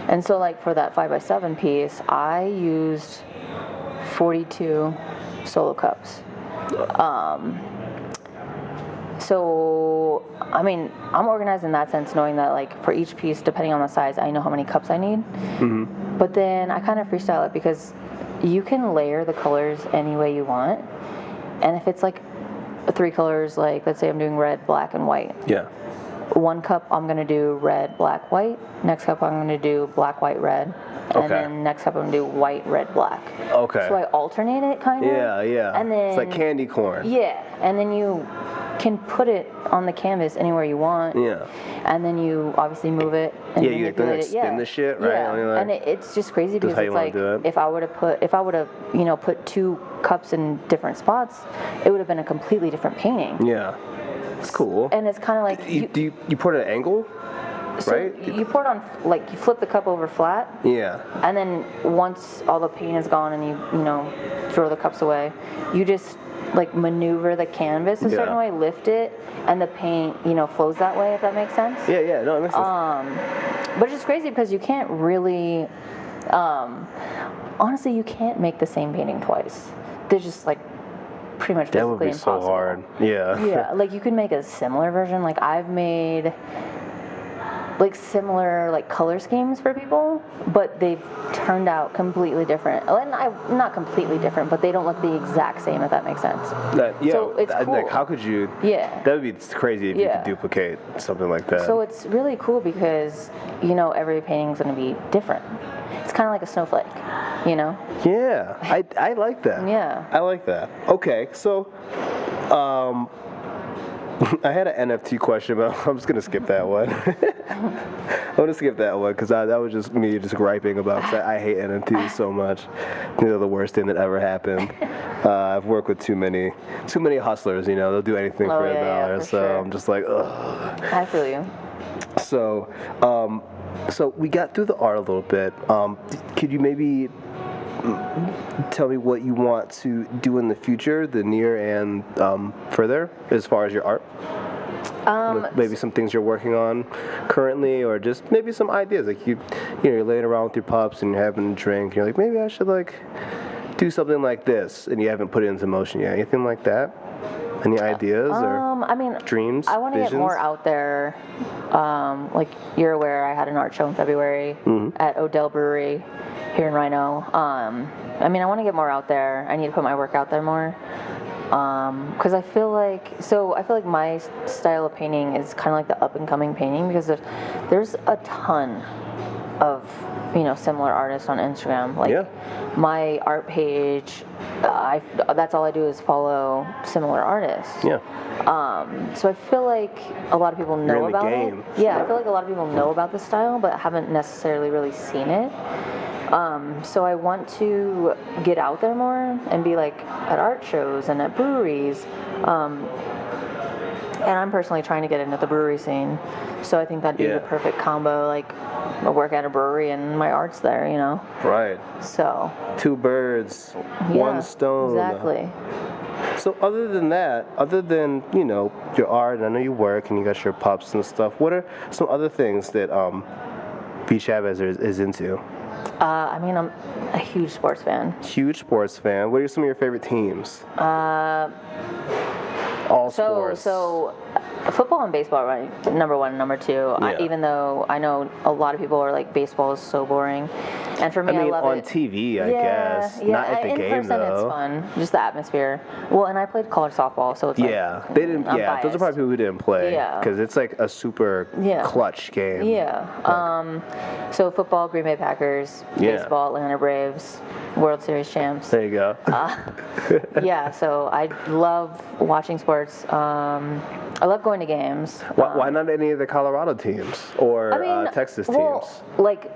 And so like for that 5x7 piece, I used 42 solo cups. So, I mean, I'm organized in that sense, knowing that, like, for each piece, depending on the size, I know how many cups I need. But then I kind of freestyle it because you can layer the colors any way you want. And if it's, like, 3 colors, like, let's say I'm doing red, black, and white. Yeah. 1 cup, I'm going to do red, black, white. Next cup, I'm going to do black, white, red. And then next cup, I'm going to do white, red, black. Okay. So I alternate it, kind of. Yeah. And then, it's like candy corn. Yeah. And then you can put it on the canvas anywhere you want. Yeah. And then you obviously move it and you like spin the shit, right? Yeah. And it's just crazy because it's like if I would have put 2 cups in different spots, it would have been a completely different painting. Yeah. It's cool. And it's kind of like you pour it at an angle? So right? You pour it on, like, you flip the cup over flat. Yeah. And then once all the paint is gone and you throw the cups away, you just, like, maneuver the canvas a certain way, lift it, and the paint, flows that way, if that makes sense. Yeah. No, it makes sense. But it's just crazy because you can't really, honestly, you can't make the same painting twice. They're just, like, pretty much physically impossible. That would be so hard. Yeah. Yeah, like, you could make a similar version. Like, I've made like similar like color schemes for people, but they've turned out completely different. And not completely different, but they don't look the exact same, if that makes sense. So it's cool. Like, how could you? Yeah. That would be crazy if you could duplicate something like that. So it's really cool because, you know, every painting's going to be different. It's kind of like a snowflake, you know? Yeah, I like that. Yeah. I like that. Okay, so I had an NFT question, but I'm just going to skip that one. I'm going to skip that one because that was just me just griping about, because I hate NFTs so much. They're the worst thing that ever happened. I've worked with too many hustlers, you know, they'll do anything for a dollar. For so sure. I'm just like, ugh. I feel you. So, so we got through the art a little bit. Could you maybe tell me what you want to do in the future, the near and further, as far as your art? Maybe some things you're working on currently, or just maybe some ideas. Like you're laying around with your pups and you're having a drink. And you're like, maybe I should like do something like this, and you haven't put it into motion yet. Anything like that? Any ideas or I mean, dreams? I want to get more out there. Like you're aware, I had an art show in February at Odell Brewery here in Rhino. I mean, I want to get more out there. I need to put my work out there more. Because I feel like my style of painting is kind of like the up and coming painting, because there's a ton of, you know, similar artists on Instagram. Like my art page, that's all I do is follow similar artists. Yeah. So I feel like a lot of people know about it. Yeah, I feel like a lot of people know about the style, but haven't necessarily really seen it. So I want to get out there more and be like at art shows and at breweries. And I'm personally trying to get into the brewery scene. So I think that'd be the perfect combo, like I work at a brewery and my art's there, you know? Right. So. Two birds, one stone. Exactly. So other than that, other than, you know, your art, and I know you work and you got your pups and stuff, what are some other things that B. Chavez is into? I mean, I'm a huge sports fan. Huge sports fan. What are some of your favorite teams? All sports. So football and baseball are my number one and number two. Yeah. Even though I know a lot of people are like, baseball is so boring. And for me, I love on it. TV, I guess. Yeah, not at the in game, person, though. it's fun. Just the atmosphere. Well, and I played college softball, so it's like, they didn't. I'm those are biased. probably people who didn't play. Yeah. Because it's like a super clutch game. Yeah. So football, Green Bay Packers. Baseball, Atlanta Braves. World Series champs. There you go. Yeah. So I love watching sports. I love going to games. Why not any of the Colorado teams or Texas teams? Like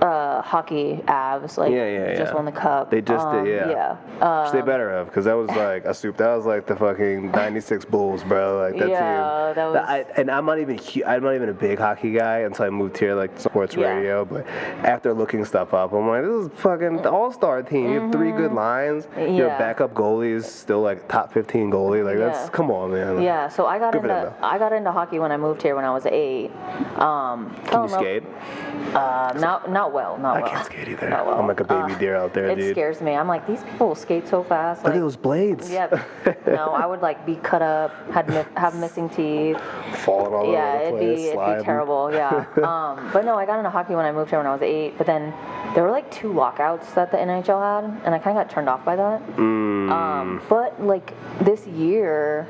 hockey, Avs, like just won the cup. They just did, Which they better have, because that was like that was like the fucking '96 Bulls, bro. Like that team. That was. And I'm not even a big hockey guy until I moved here, like sports radio. But after looking stuff up, I'm like, this is fucking the all-star team. You have 3 good lines. Your backup goalie's still like top 15 goalie. Like that's come on, man. Yeah. So I got into hockey when I moved here when I was 8. Can you skate? Not well. I can't skate either. I'm like a baby deer out there, dude. It scares me. I'm like, these people skate so fast. Look at those blades. Yeah. No, I would like be cut up, have missing teeth. Falling all over the place. It'd be terrible. Yeah. But no, I got into hockey when I moved here when I was 8. But then there were like 2 lockouts that the NHL had, and I kind of got turned off by that. But like this year.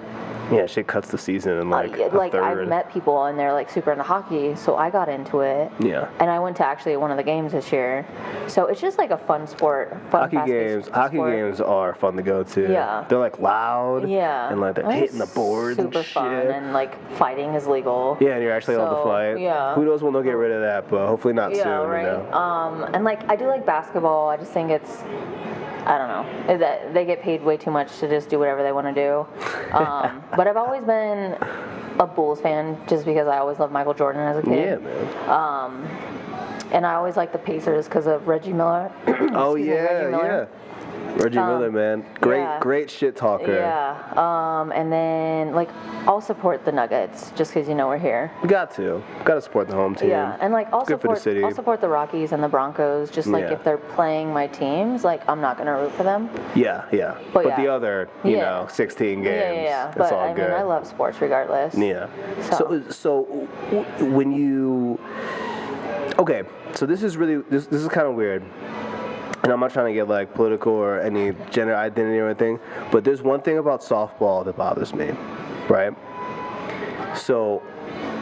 Yeah, shit cuts the season in like a third. I've met people and they're like super into hockey, so I got into it. Yeah. And I went to actually one of the games this year. So it's just like a fun sport. Hockey games are fun to go to. Yeah. They're like loud. Yeah. And like they're hitting the boards and shit. Super fun, and like fighting is legal. Yeah, and you're actually allowed to fight. Yeah. Who knows when they'll get rid of that, but hopefully not soon. Right. You know? And like I do like basketball. I just think it's, I don't know, that they get paid way too much to just do whatever they want to do. But I've always been a Bulls fan just because I always loved Michael Jordan as a kid. Yeah, man. And I always liked the Pacers because of Reggie Miller. Oh, yeah, Reggie Miller. Reggie Miller, man. Great shit talker. Yeah. And then, like, I'll support the Nuggets just because, we're here. We got to support the home team. Yeah, and, like, I'll support the Rockies and the Broncos just, like, if they're playing my teams, like, I'm not going to root for them. Yeah. But the other, 16 games, it's but, all good. I love sports regardless. Yeah. So when you... Okay, so this is kind of weird. And I'm not trying to get like political or any gender identity or anything, but there's one thing about softball that bothers me, right? So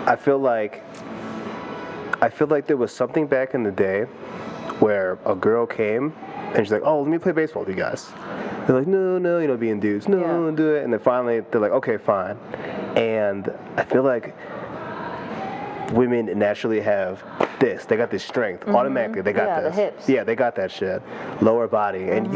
I feel like there was something back in the day where a girl came and she's like, "Oh, let me play baseball with you guys." They're like, "No, being dudes, don't do it." And then finally they're like, "Okay, fine." And I feel like women naturally have this. They got this strength automatically. They got this. The hips. Yeah, they got that shit. Lower body, and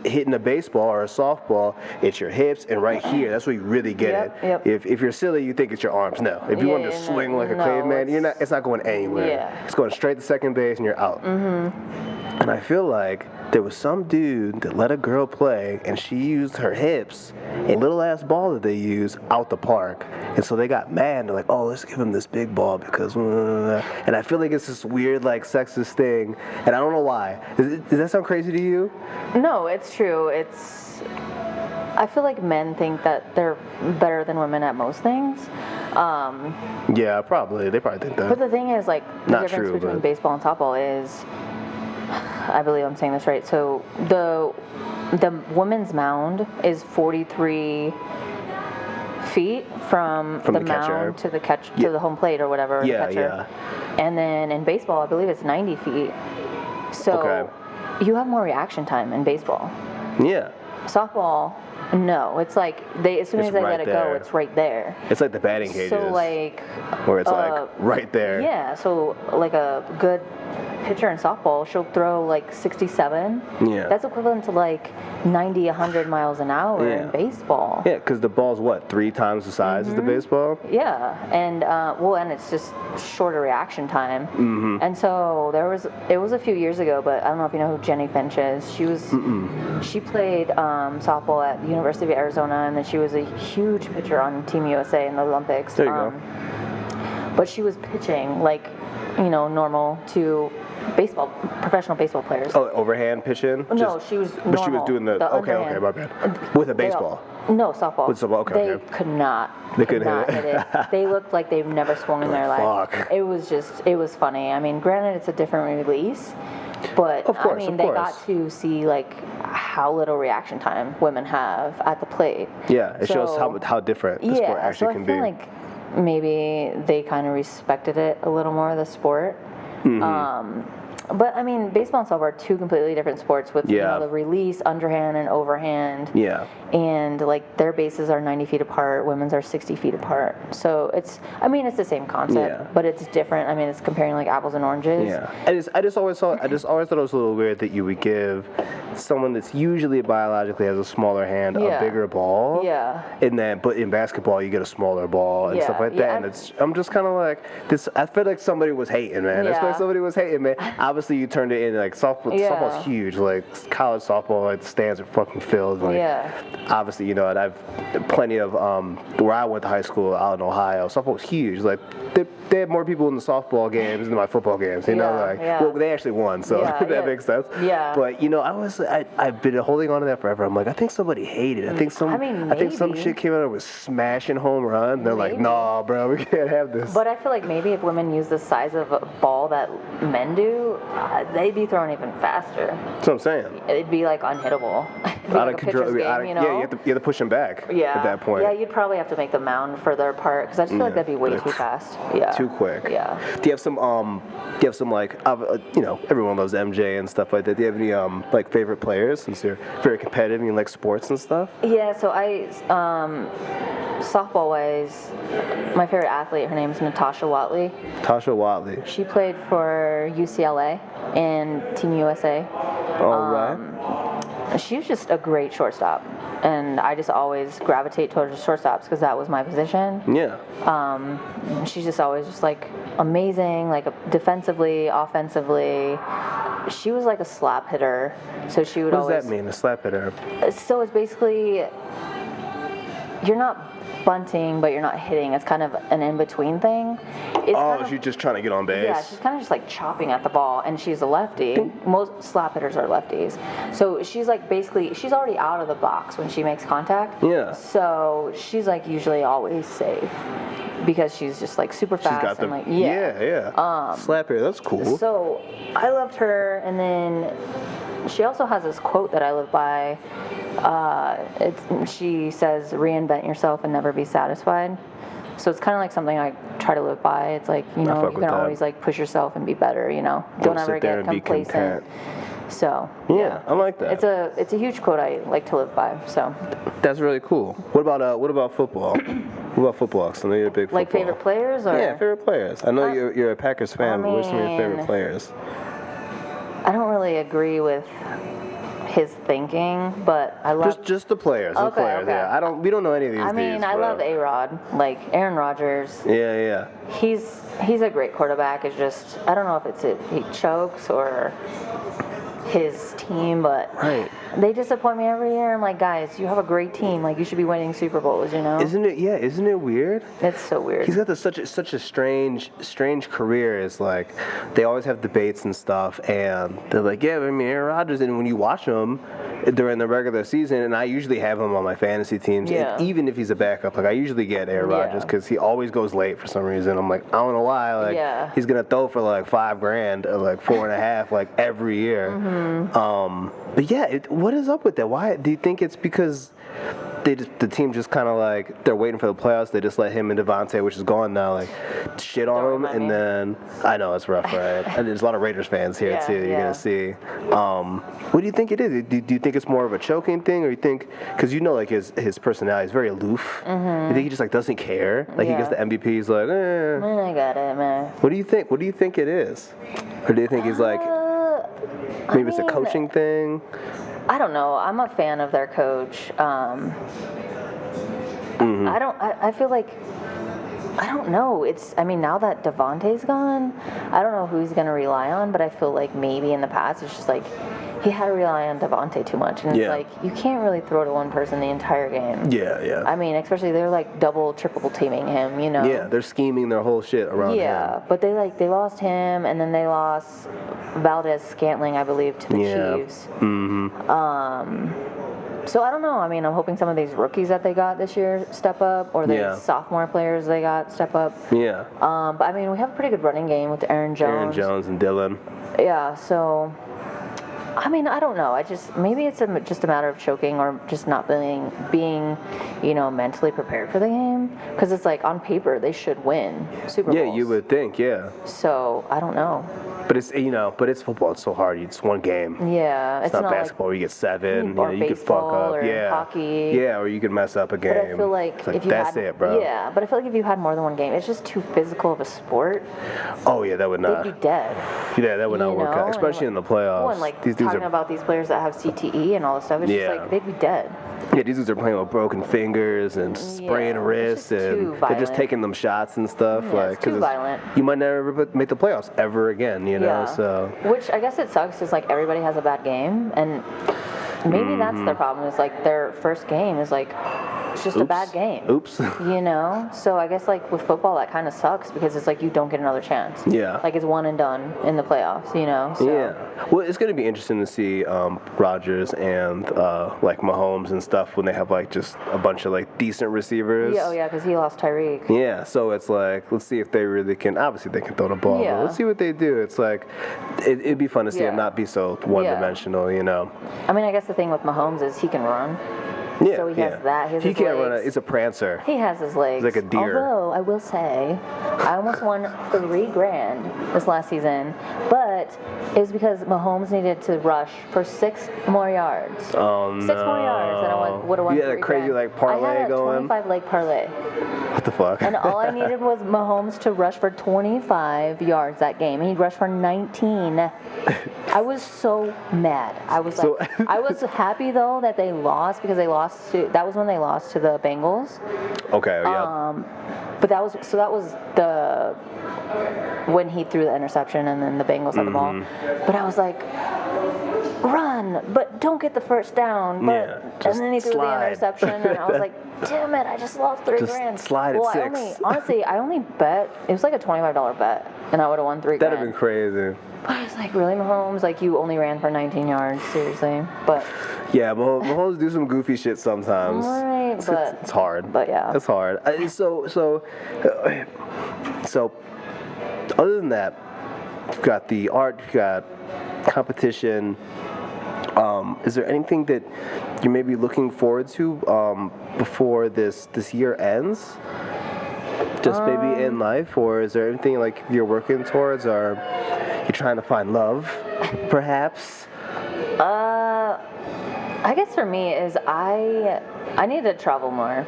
hitting a baseball or a softball, it's your hips and right here. That's where you really get it. Yep. If you're silly, you think it's your arms. No. If you want to swing like a caveman, it's not going anywhere. Yeah. It's going straight to second base, and you're out. And I feel like there was some dude that let a girl play, and she used her hips, a little ass ball that they use, out the park. And so they got mad. They're like, "Oh, let's give him this big ball because," and I feel like it's this weird, like, sexist thing, and I don't know why. Does that sound crazy to you? No, it's true. I feel like men think that they're better than women at most things. Yeah, probably. They probably think that. But the thing is, like, the Not difference true, between but... baseball and softball is, I believe I'm saying this right. So the women's mound is 43 feet from the mound to the to the home plate or whatever. Yeah. And then in baseball, I believe it's 90 feet. So you have more reaction time in baseball. Yeah. Softball, no. It's like as soon as they let it go, it's right there. It's like the batting cages. So like, where it's like right there. Yeah. So like a good pitcher in softball, she'll throw like 67. Yeah. That's equivalent to like 90, 100 miles an hour in baseball. Yeah, because the ball's what, 3 times the size as the baseball? Yeah, and and it's just shorter reaction time. And so it was a few years ago, but I don't know if you know who Jenny Finch is. She played softball at the University of Arizona, and then she was a huge pitcher on Team USA in the Olympics. There you go. But she was pitching like, normal to professional baseball players. Oh, overhand pitching? No, she was normal. But she was doing the okay, my bad. With a baseball? No, softball. With softball, okay. They could not. They couldn't hit it. They looked like they've never swung in their life. Fuck. It was funny. I mean, granted, it's a different release, but they got to see like how little reaction time women have at the plate. Yeah, it shows how different the sport actually can be. I feel like maybe they kind of respected it a little more, the sport. But I mean, baseball and softball are 2 completely different sports with the release, underhand and overhand. Yeah. And like their bases are 90 feet apart, women's are 60 feet apart. So it's the same concept, but it's different. I mean, it's comparing like apples and oranges. Yeah. I just always thought it was a little weird that you would give someone that's usually biologically has a smaller hand a bigger ball. Yeah. But in basketball you get a smaller ball and stuff like that. And I'm just kind of like this. I feel like somebody was hating, man. I feel like somebody was hating, man. Obviously you turned it into like softball. Softball's huge. Like college softball, like the stands are fucking filled. Like, obviously, and I've plenty of where I went to high school out in Ohio. Softball was huge. Like they had more people in the softball games than my football games. Well, they actually won, so that makes sense. Yeah. But I've been holding on to that forever. I'm like, I think somebody hated it. I think some shit came out and was smashing home run. They're like, nah, bro, we can't have this. But I feel like maybe if women use the size of a ball that men do, they'd be throwing even faster. That's what I'm saying. It'd be like unhittable. Out of control. Yeah, you have to push them back. Yeah. At that point. Yeah, you'd probably have to make the mound further apart because I just feel like that'd be way too fast. Yeah. Too quick. Yeah. Do you have some like everyone loves MJ and stuff like that. Do you have any like favorite players since you're very competitive and you like sports and stuff? Yeah. So I softball wise, my favorite athlete, her name is Natasha Watley. Tasha Watley. She played for UCLA and Team USA. All right. she's just a great shortstop, and I just always gravitate towards the shortstops because that was my position. Yeah. She's just always just like amazing, like defensively, offensively. She was like a slap hitter, so she would What always. does that mean, a slap hitter? So it's basically you're not bunting, but you're not hitting. It's kind of an in-between thing. It's kind of, she's just trying to get on base. yeah, she's kind of just like chopping at the ball, and she's a lefty. Most slap hitters are lefties. So she's like basically, she's already out of the box when she makes contact. Yeah. So she's like usually always safe because she's just like super fast. She's got the, and like, yeah. Slap hitter, that's cool. So I loved her, and then she also has this quote that I live by. She says, "Reinvent yourself and never be satisfied." So it's kind of like something I try to live by. It's like, you know, you can always like push yourself and be better. You know, don't ever get complacent. So yeah, I like that. It's a huge quote I like to live by. So that's really cool. What about football? What about football? 'Cause I know you're a big football. Like favorite players, or yeah, favorite players. I know you're a Packers fan, but what are some of your favorite players? I don't really agree with his thinking, but I love just the players. The players. Okay. Yeah, we don't know any of these. I mean, dudes, I love A-Rod, like Aaron Rodgers. Yeah. He's a great quarterback. It's just I don't know if he chokes or his team, but right. They disappoint me every year. I'm like, guys, you have a great team. Like, you should be winning Super Bowls, you know? Isn't it? Yeah, isn't it weird? It's so weird. He's got such a strange career. It's like they always have debates and stuff, and they're like, yeah, I mean, Aaron Rodgers. And when you watch him during the regular season, and I usually have him on my fantasy teams, yeah. and even if he's a backup, like I usually get Aaron Rodgers because he always goes late for some reason. I'm like, I don't know why. Like, he's gonna throw for like $5,000 or like $4.5 like every year. Mm-hmm. But yeah, what is up with that? Why do you think it's because the team just kind of like they're waiting for the playoffs? They just let him and Devontae, which is gone now, like shit on him, and then I know it's rough, right? And there's a lot of Raiders fans here too. You're gonna see. What do you think it is? Do you think it's more of a choking thing, or you think because you know like his personality is very aloof? Mm-hmm. You think he just like doesn't care? Like he gets the MVP, he's like, I got it, man. What do you think? What do you think it is? Or do you think he's like? Maybe it's a coaching thing. I don't know. I'm a fan of their coach. I feel like I don't know. I mean, now that Devontae's gone, I don't know who he's going to rely on, but I feel like maybe in the past it's just like he had to rely on Devontae too much. And it's like, you can't really throw to one person the entire game. Yeah. I mean, especially they're like double, triple teaming him, you know? Yeah, they're scheming their whole shit around him. Yeah, but they lost him, and then they lost Valdez-Scantling, I believe, to the Chiefs. Mm-hmm. So I don't know. I mean, I'm hoping some of these rookies that they got this year step up, or the sophomore players they got step up. Yeah. But I mean, we have a pretty good running game with Aaron Jones. And Dylan. Yeah. So, I mean, I don't know. Maybe it's just a matter of choking or just not being, mentally prepared for the game. Because it's like on paper they should win Super Bowls. Yeah, you would think. Yeah. So I don't know. But it's football. It's so hard. It's one game. Yeah, it's not basketball where you get 7. Or you could fuck up. Or hockey. Yeah, or you could mess up a game. But I feel like if you that's it, bro. Yeah, but I feel like if you had more than one game, it's just too physical of a sport. Oh yeah, that would not. They'd be dead. Yeah, that would not work out, especially in the playoffs. And like these dudes talking about these players that have CTE and all this stuff. It's just like they'd be dead. Yeah, these dudes are playing with broken fingers and spraying wrists, and they're just taking them shots and stuff. Yeah, it's too violent. You might never make the playoffs ever again, you know. Yeah. So. Which I guess it sucks is like everybody has a bad game, and maybe that's their problem. Is like their first game is like it's just a bad game. Oops. So I guess like with football that kind of sucks because it's like you don't get another chance. Yeah. Like it's one and done in the playoffs. So. Yeah. Well, it's going to be interesting to see Rodgers and like Mahomes and stuff when they have like just a bunch of like decent receivers. Yeah. Oh yeah, because he lost Tyreek. Yeah. So it's like let's see if they really can. Obviously they can throw the ball. Yeah. But let's see what they do. It's like it'd be fun to see him not be so one-dimensional. I mean, I guess the thing with Mahomes is he can run. Yeah, so he has that. He has He his can't legs. run. It's a prancer. He has his legs. He's like a deer. Although I will say, I almost won $3,000 this last season, but it was because Mahomes needed to rush for 6 more yards. Oh no. 6 more yards, and I would have won. You had a crazy $3,000. like parlay I had a going. 25 leg parlay, What the fuck? and all I needed was Mahomes to rush for 25 yards that game. He rushed for 19. I was so mad. I was like, I was happy though that they lost because they lost to. That was when they lost to the Bengals. Okay. Yeah. But that was the when he threw the interception and then the Bengals had the ball. But I was like, run, but don't get the first down. But and then he threw the interception, and I was like, damn it, I just lost $3,000. Slide at 6. I only bet it was like a $25 bet, and I would have won $3,000. That'd have been crazy. But I was like, really, Mahomes? Like, you only ran for 19 yards, seriously? But yeah, Mahomes do some goofy shit sometimes. right, but It's hard. But yeah, It's hard. So, other than that, you've got the art, you've got competition. Is there anything that you may be looking forward to before this year ends? Just maybe in life, or is there anything like you're working towards, or you're trying to find love, perhaps? I guess for me is I need to travel more.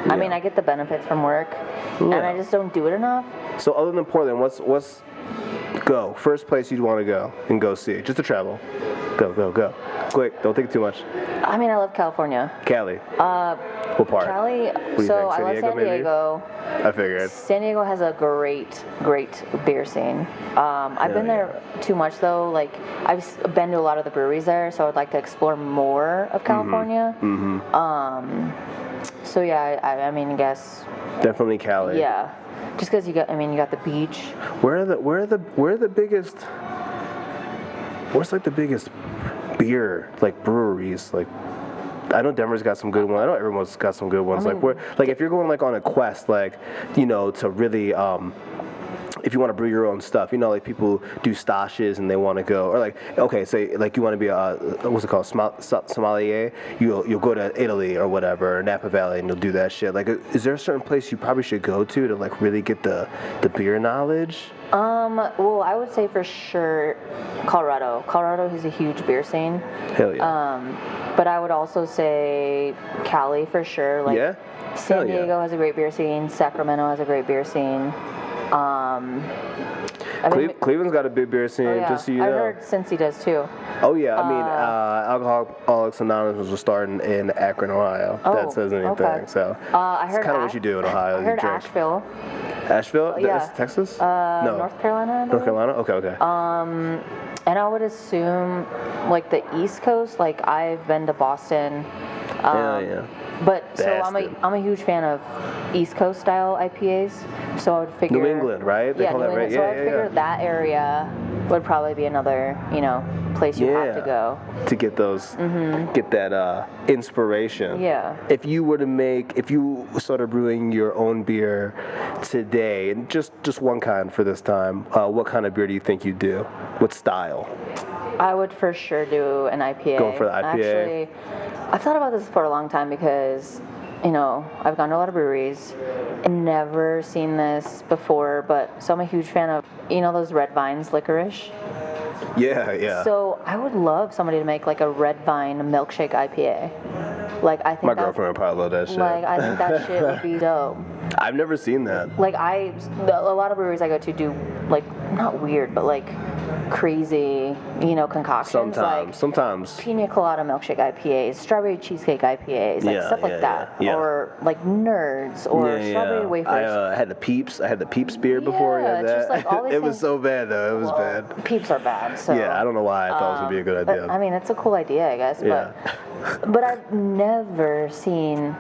I mean, I get the benefits from work, and I just don't do it enough. So other than Portland, what's first place you'd want to go and go see, just to travel? Go. Quick, don't think too much. I mean, I love California. Cali. What part? Cali. What do you So think? I love San maybe? Diego. I figured. San Diego has a great beer scene. I've been there too much though. Like I've been to a lot of the breweries there, so I'd like to explore more of California. So yeah, I mean, I guess. Definitely Cali. Yeah, just because you got the beach. Where's like the biggest beer like breweries like? I know Denver's got some good ones. I know everyone's got some good ones. I mean, if you're going like on a quest, like, you know, to really, if you want to brew your own stuff, you know, like people do stashes and they want to go, or like, okay, say like you want to be a what's it called, sommelier. You'll go to Italy or whatever, or Napa Valley, and you'll do that shit. Like, is there a certain place you probably should go to like really get the beer knowledge? Well, I would say for sure Colorado. Colorado has a huge beer scene. Hell yeah. But I would also say Cali for sure. Like, yeah? San Diego has a great beer scene. Sacramento has a great beer scene. Cleveland's got a big beer scene, just so you know. I heard Cincy does too. Oh yeah, I mean, Alcoholics Anonymous was starting in Akron, Ohio. That says anything. Okay. So I heard it's kind of what you do in Ohio. I heard you drink. Asheville. Asheville? Yeah. That's Texas? No. North Carolina. North Carolina? Okay. And I would assume like the East Coast. Like I've been to Boston. Yeah. But so I'm a huge fan of East Coast style IPAs. So I would figure New England, right? They call New that England. right? So I would figure that area would probably be another, place you have to go to get those, get that inspiration. Yeah. If you started brewing your own beer today, and just one kind for this time, what kind of beer do you think you'd do? What style? I would for sure do an IPA. Go for the IPA. Actually, I've thought about this for a long time because, I've gone to a lot of breweries and never seen this before, so I'm a huge fan of, those Red Vines licorice. Yeah. So I would love somebody to make like a Red Vine milkshake IPA. Like I think my girlfriend would probably love that shit. Like I think that shit would be dope. I've never seen that. Like a lot of breweries I go to do like not weird, but like crazy, concoctions. Sometimes. Pina colada milkshake IPAs, strawberry cheesecake IPAs, like stuff like that, or like nerds, or strawberry wafers. I had the Peeps. I had the Peeps beer before. Yeah, just like all these it was so bad though. It was bad. Peeps are bad. So yeah, I don't know why I thought it was gonna be a good idea. I mean, it's a cool idea, I guess. But I've never seen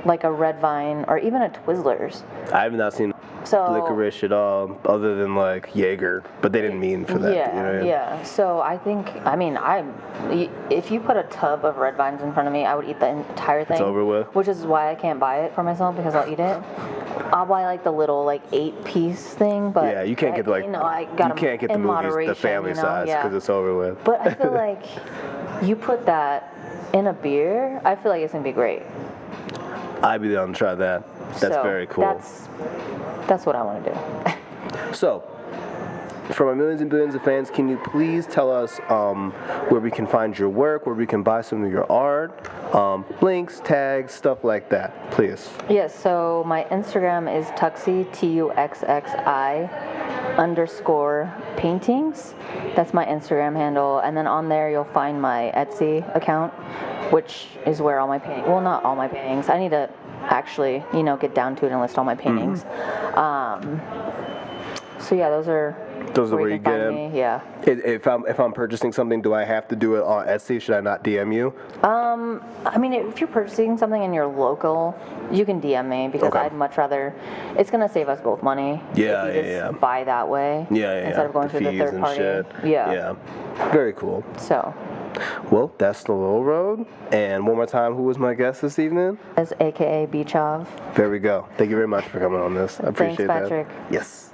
like a Red Vine or even a Twizzlers. I have not seen licorice at all, other than like Jaeger, but they didn't mean for that. Yeah. So I think, if you put a tub of Red Vines in front of me, I would eat the entire thing. It's over with. Which is why I can't buy it for myself, because I'll eat it. I'll buy like the little 8-piece thing, but yeah, you can't get the family size because it's over with. But I feel like you put that in a beer, I feel like it's gonna be great. I'd be down to try that. That's So, very cool. That's what I want to do. So, for my millions and billions of fans, can you please tell us where we can find your work, where we can buy some of your art, links, tags, stuff like that, please? Yes, so my Instagram is Tuxi, TUXXI_paintings. That's my Instagram handle. And then on there, you'll find my Etsy account, which is where all my paintings, well, not all my paintings. I need to actually, get down to it and list all my paintings. So yeah, those are where you get them. Yeah. If I'm purchasing something, do I have to do it on Etsy? Should I not DM you? I mean, if you're purchasing something in your local, you can DM me because I'd much rather. It's gonna save us both money. Yeah, if you just buy that way. Instead of going through the third party. Shit. Yeah. Very cool. So. Well, that's the Low Road. And one more time, who was my guest this evening? As AKA Beachov. There we go. Thank you very much for coming on this. I appreciate Thanks, Patrick. that. Yes.